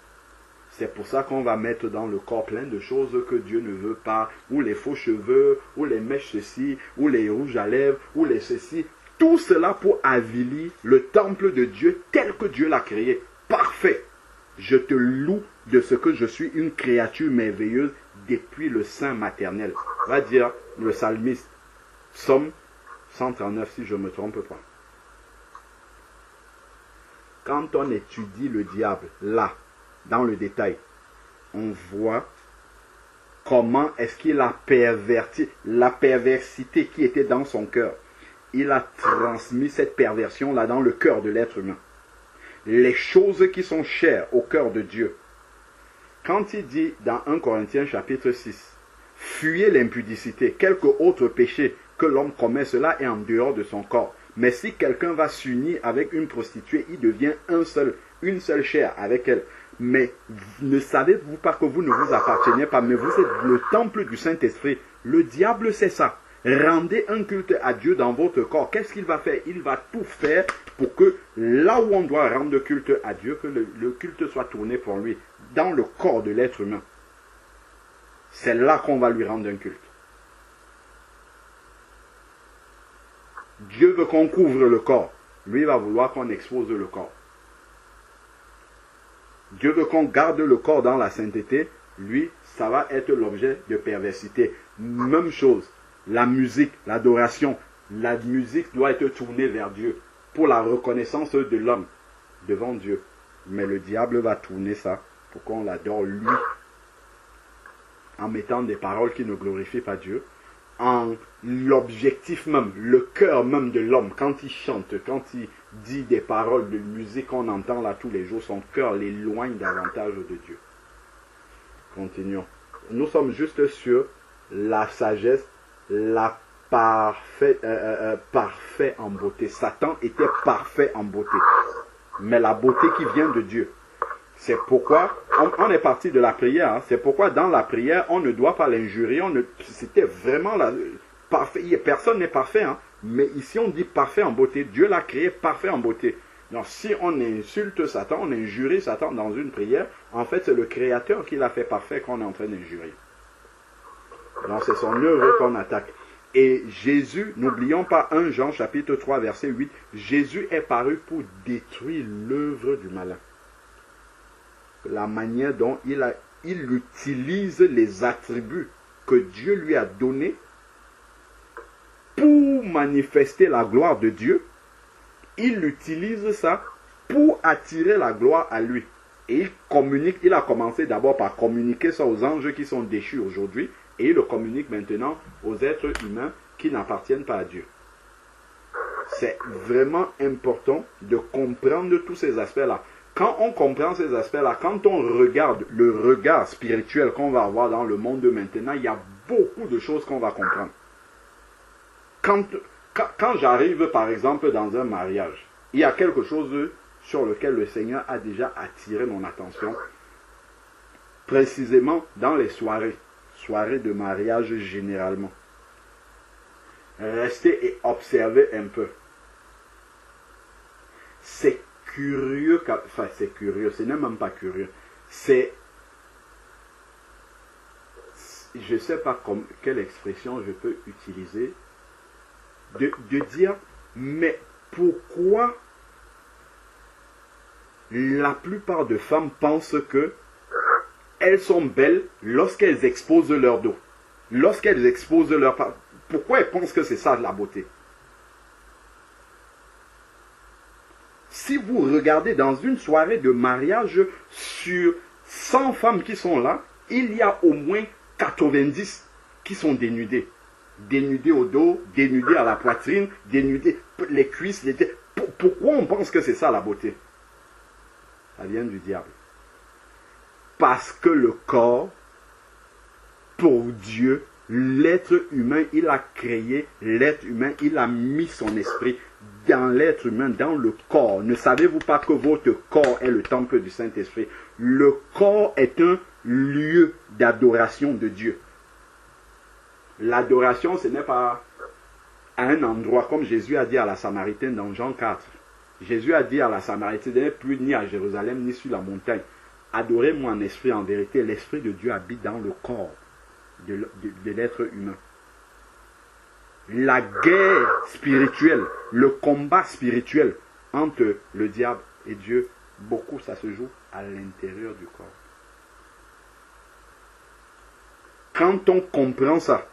C'est pour ça qu'on va mettre dans le corps plein de choses que Dieu ne veut pas, ou les faux cheveux, ou les mèches ceci, ou les rouges à lèvres, ou les ceci. Tout cela pour avilir le temple de Dieu tel que Dieu l'a créé. Parfait. Je te loue de ce que je suis une créature merveilleuse depuis le sein maternel. Va dire le psalmiste, Psaume 139 si je ne me trompe pas. Quand on étudie le diable, là, dans le détail, on voit comment est-ce qu'il a perverti la perversité qui était dans son cœur. Il a transmis cette perversion-là dans le cœur de l'être humain. Les choses qui sont chères au cœur de Dieu. Quand il dit dans 1 Corinthiens chapitre 6, fuyez l'impudicité, quelque autre péché que l'homme commet, cela est en dehors de son corps. Mais si quelqu'un va s'unir avec une prostituée, il devient une seule chair avec elle. Mais ne savez-vous pas que vous ne vous appartenez pas, mais vous êtes le temple du Saint-Esprit. Le diable, c'est ça. Rendez un culte à Dieu dans votre corps. Qu'est-ce qu'il va faire? Il va tout faire pour que là où on doit rendre culte à Dieu, que le culte soit tourné pour lui, dans le corps de l'être humain. C'est là qu'on va lui rendre un culte. Dieu veut qu'on couvre le corps. Lui va vouloir qu'on expose le corps. Dieu veut qu'on garde le corps dans la sainteté. Lui, ça va être l'objet de perversité. Même chose. La musique, l'adoration. La musique doit être tournée vers Dieu pour la reconnaissance de l'homme devant Dieu. Mais le diable va tourner ça pour qu'on l'adore lui en mettant des paroles qui ne glorifient pas Dieu. En l'objectif même, le cœur même de l'homme, quand il chante, quand il dit des paroles de musique qu'on entend là tous les jours, son cœur l'éloigne davantage de Dieu. Continuons. Nous sommes juste sur la sagesse, la parfait en beauté. Satan était parfait en beauté, mais la beauté qui vient de Dieu. C'est pourquoi on est parti de la prière. Hein. C'est pourquoi dans la prière, on ne doit pas l'injurier. C'était vraiment parfait. Personne n'est parfait. Hein. Mais ici, on dit parfait en beauté. Dieu l'a créé parfait en beauté. Donc, si on insulte Satan, on injurie Satan dans une prière, en fait, c'est le Créateur qui l'a fait parfait qu'on est en train d'injurier. Donc, c'est son œuvre qu'on attaque. Et Jésus, n'oublions pas 1 Jean chapitre 3, verset 8, Jésus est paru pour détruire l'œuvre du malin. La manière dont il utilise les attributs que Dieu lui a donnés pour manifester la gloire de Dieu. Il utilise ça pour attirer la gloire à lui. Et il a commencé d'abord par communiquer ça aux anges qui sont déchus aujourd'hui. Et il le communique maintenant aux êtres humains qui n'appartiennent pas à Dieu. C'est vraiment important de comprendre tous ces aspects-là. Quand on comprend ces aspects-là, quand on regarde le regard spirituel qu'on va avoir dans le monde de maintenant, il y a beaucoup de choses qu'on va comprendre. Quand j'arrive par exemple dans un mariage, il y a quelque chose sur lequel le Seigneur a déjà attiré mon attention, précisément dans les soirées de mariage généralement. Restez et observez un peu. C'est curieux, enfin c'est curieux, ce n'est même pas curieux, c'est, je ne sais pas quelle expression je peux utiliser, de dire, mais pourquoi la plupart des femmes pensent que elles sont belles lorsqu'elles exposent leur dos, lorsqu'elles exposent leur... Pourquoi elles pensent que c'est ça la beauté? Si vous regardez dans une soirée de mariage, sur 100 femmes qui sont là, il y a au moins 90 qui sont dénudées. Dénudées au dos, dénudées à la poitrine, dénudées les cuisses. Pourquoi on pense que c'est ça la beauté? Ça vient du diable. Parce que le corps, pour Dieu, l'être humain, il a créé l'être humain, il a mis son esprit dans l'être humain, dans le corps. Ne savez-vous pas que votre corps est le temple du Saint-Esprit? Le corps est un lieu d'adoration de Dieu. L'adoration, ce n'est pas à un endroit, comme Jésus a dit à la Samaritaine dans Jean 4. Jésus a dit à la Samaritaine, n'est plus ni à Jérusalem, ni sur la montagne. Adorez-moi en esprit, en vérité. L'Esprit de Dieu habite dans le corps de l'être humain. La guerre spirituelle, le combat spirituel entre le diable et Dieu, beaucoup ça se joue à l'intérieur du corps. Quand on comprend ça,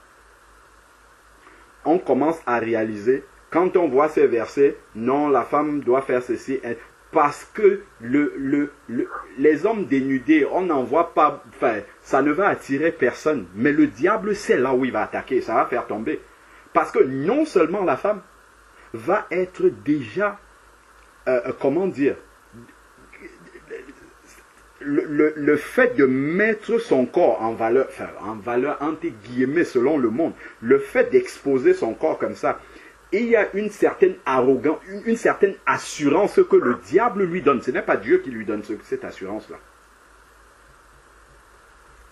on commence à réaliser, quand on voit ces versets, non, la femme doit faire ceci, parce que les hommes dénudés, on n'en voit pas, enfin, ça ne va attirer personne, mais le diable, c'est là où il va attaquer, ça va faire tomber. Parce que non seulement la femme va être déjà, comment dire, le fait de mettre son corps en valeur, enfin, en valeur entre guillemets selon le monde, le fait d'exposer son corps comme ça, il y a une certaine arrogance, une certaine assurance que le diable lui donne. Ce n'est pas Dieu qui lui donne cette assurance-là.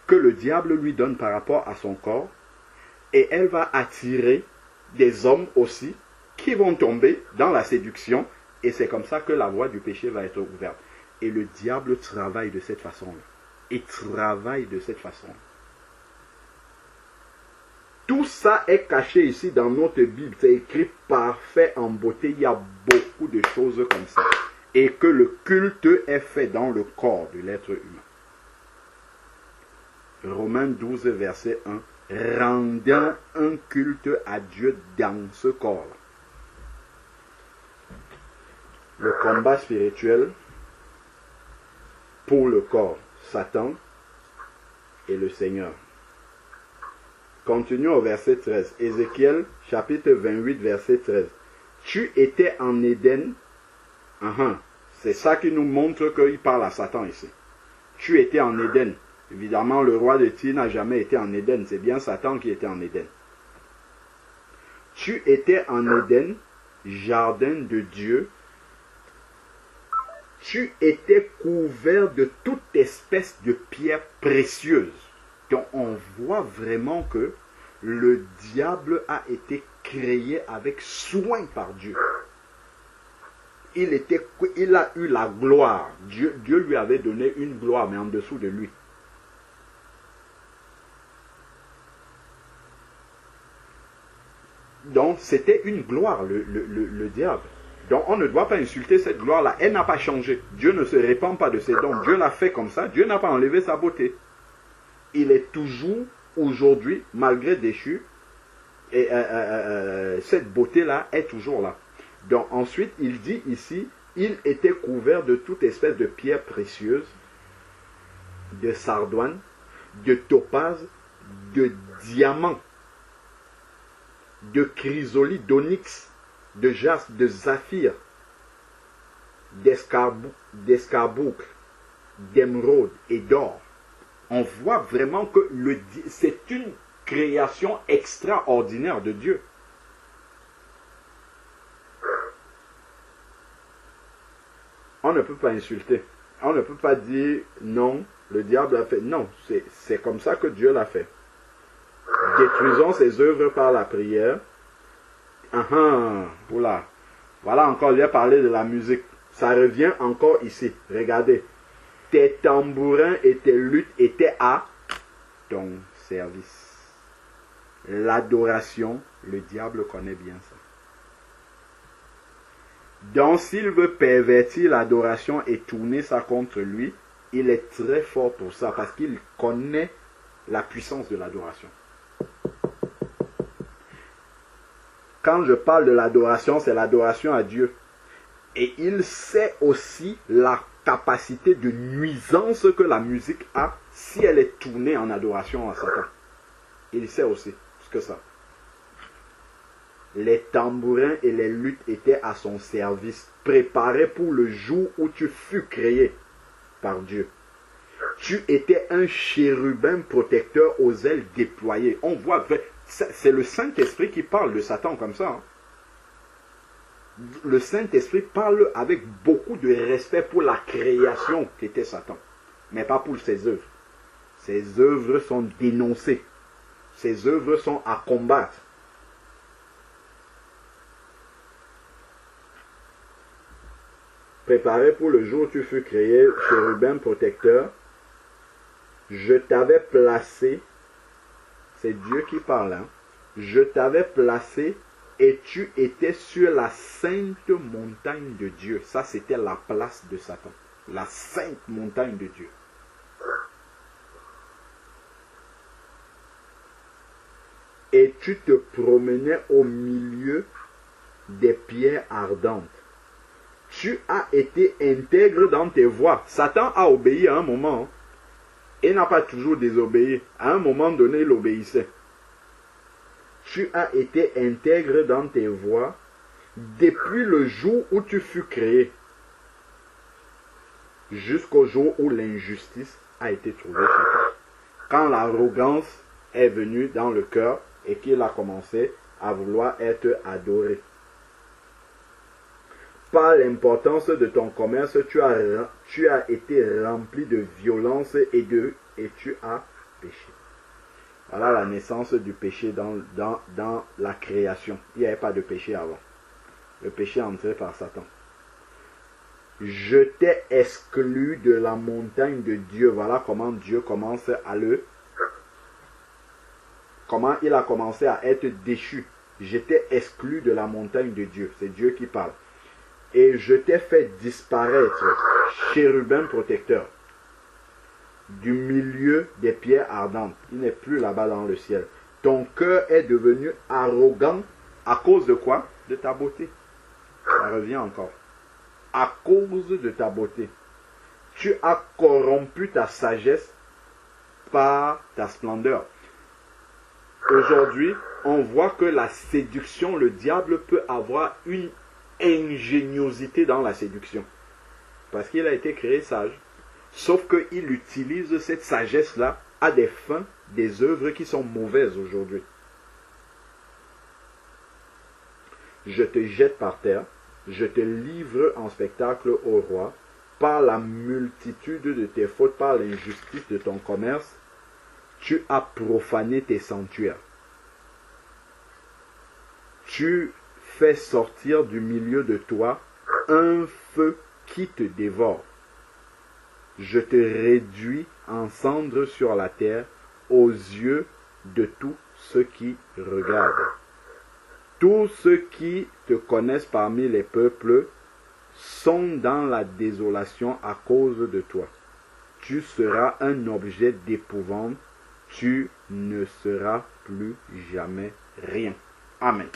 Que le diable lui donne par rapport à son corps, et elle va attirer des hommes aussi qui vont tomber dans la séduction, et c'est comme ça que la voie du péché va être ouverte. Et le diable travaille de cette façon-là. Il travaille de cette façon. Tout ça est caché ici dans notre Bible. C'est écrit parfait en beauté. Il y a beaucoup de choses comme ça. Et que le culte est fait dans le corps de l'être humain. Romains 12, verset 1. Rendant un culte à Dieu dans ce corps-là. Le combat spirituel pour le corps, Satan et le Seigneur. Continuons au verset 13. Ézéchiel, chapitre 28, verset 13. Tu étais en Éden. C'est ça qui nous montre qu'il parle à Satan ici. Tu étais en Éden. Évidemment, le roi de Tyr n'a jamais été en Éden. C'est bien Satan qui était en Éden. Tu étais en Éden, jardin de Dieu. Tu étais couvert de toute espèce de pierres précieuses. Donc on voit vraiment que le diable a été créé avec soin par Dieu. Il a eu la gloire. Dieu lui avait donné une gloire, mais en dessous de lui. Donc c'était une gloire, le diable. Donc on ne doit pas insulter cette gloire-là. Elle n'a pas changé. Dieu ne se répand pas de ses dons. Dieu l'a fait comme ça. Dieu n'a pas enlevé sa beauté. Il est toujours, aujourd'hui, malgré déchu, et cette beauté-là est toujours là. Donc ensuite, il dit ici, il était couvert de toute espèce de pierres précieuses, de sardoine, de topaze, de diamants, de chrysolite, d'onyx, de jaspe, de saphir, d'escarboucle, d'émeraude et d'or. On voit vraiment que c'est une création extraordinaire de Dieu. On ne peut pas insulter. On ne peut pas dire non, le diable a fait. Non, c'est comme ça que Dieu l'a fait. Détruisons ses œuvres par la prière. Oula. Voilà encore, il a parlé de la musique. Ça revient encore ici. Regardez. Tes tambourins et tes luttes étaient à ton service. L'adoration, le diable connaît bien ça. Donc s'il veut pervertir l'adoration et tourner ça contre lui, il est très fort pour ça parce qu'il connaît la puissance de l'adoration. Quand je parle de l'adoration, c'est l'adoration à Dieu. Et il sait aussi la capacité de nuisance que la musique a si elle est tournée en adoration à Satan. Il sait aussi ce que ça. Les tambourins et les luttes étaient à son service, préparés pour le jour où tu fus créé par Dieu. Tu étais un chérubin protecteur aux ailes déployées. On voit, c'est le Saint-Esprit qui parle de Satan comme ça. Hein. Le Saint-Esprit parle avec beaucoup de respect pour la création qu'était Satan, mais pas pour ses œuvres. Ses œuvres sont dénoncées. Ses œuvres sont à combattre. Préparé pour le jour où tu fus créé, chérubin protecteur, je t'avais placé, c'est Dieu qui parle, hein, je t'avais placé et tu étais sur la sainte montagne de Dieu. Ça, c'était la place de Satan. La sainte montagne de Dieu. Et tu te promenais au milieu des pierres ardentes. Tu as été intègre dans tes voies. Satan a obéi à un moment. Et n'a pas toujours désobéi. À un moment donné, il obéissait. Tu as été intègre dans tes voies depuis le jour où tu fus créé, jusqu'au jour où l'injustice a été trouvée chez toi. Quand l'arrogance est venue dans le cœur et qu'il a commencé à vouloir être adoré. Par l'importance de ton commerce, tu as été rempli de violence et tu as péché. Voilà la naissance du péché dans la création. Il n'y avait pas de péché avant. Le péché est entré par Satan. Je t'ai exclu de la montagne de Dieu. Voilà comment Dieu commence à comment il a commencé à être déchu. Je t'ai exclu de la montagne de Dieu. C'est Dieu qui parle. Et je t'ai fait disparaître, chérubin protecteur, du milieu des pierres ardentes. Il n'est plus là-bas dans le ciel. Ton cœur est devenu arrogant à cause de quoi? De ta beauté. Ça revient encore. À cause de ta beauté. Tu as corrompu ta sagesse par ta splendeur. Aujourd'hui, on voit que la séduction, le diable peut avoir une ingéniosité dans la séduction. Parce qu'il a été créé sage. Sauf qu'il utilise cette sagesse-là à des fins, des œuvres qui sont mauvaises aujourd'hui. Je te jette par terre, je te livre en spectacle au roi, par la multitude de tes fautes, par l'injustice de ton commerce, tu as profané tes sanctuaires. Tu fais sortir du milieu de toi un feu qui te dévore. Je te réduis en cendres sur la terre aux yeux de tous ceux qui regardent. Tous ceux qui te connaissent parmi les peuples sont dans la désolation à cause de toi. Tu seras un objet d'épouvante, tu ne seras plus jamais rien. Amen.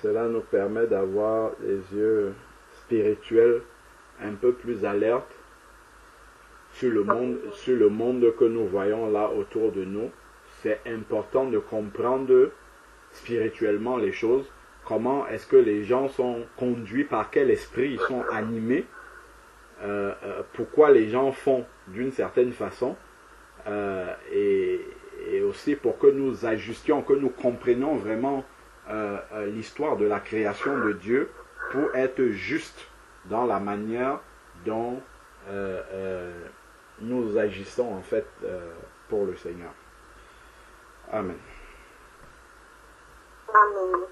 Cela nous permet d'avoir les yeux spirituels un peu plus alertes sur le monde que nous voyons là autour de nous. C'est important de comprendre spirituellement les choses. Comment est-ce que les gens sont conduits, par quel esprit ils sont animés, pourquoi les gens font d'une certaine façon, et aussi pour que nous ajustions, que nous comprenions vraiment l'histoire de la création de Dieu pour être juste dans la manière dont nous agissons en fait pour le Seigneur. Amen. Amen.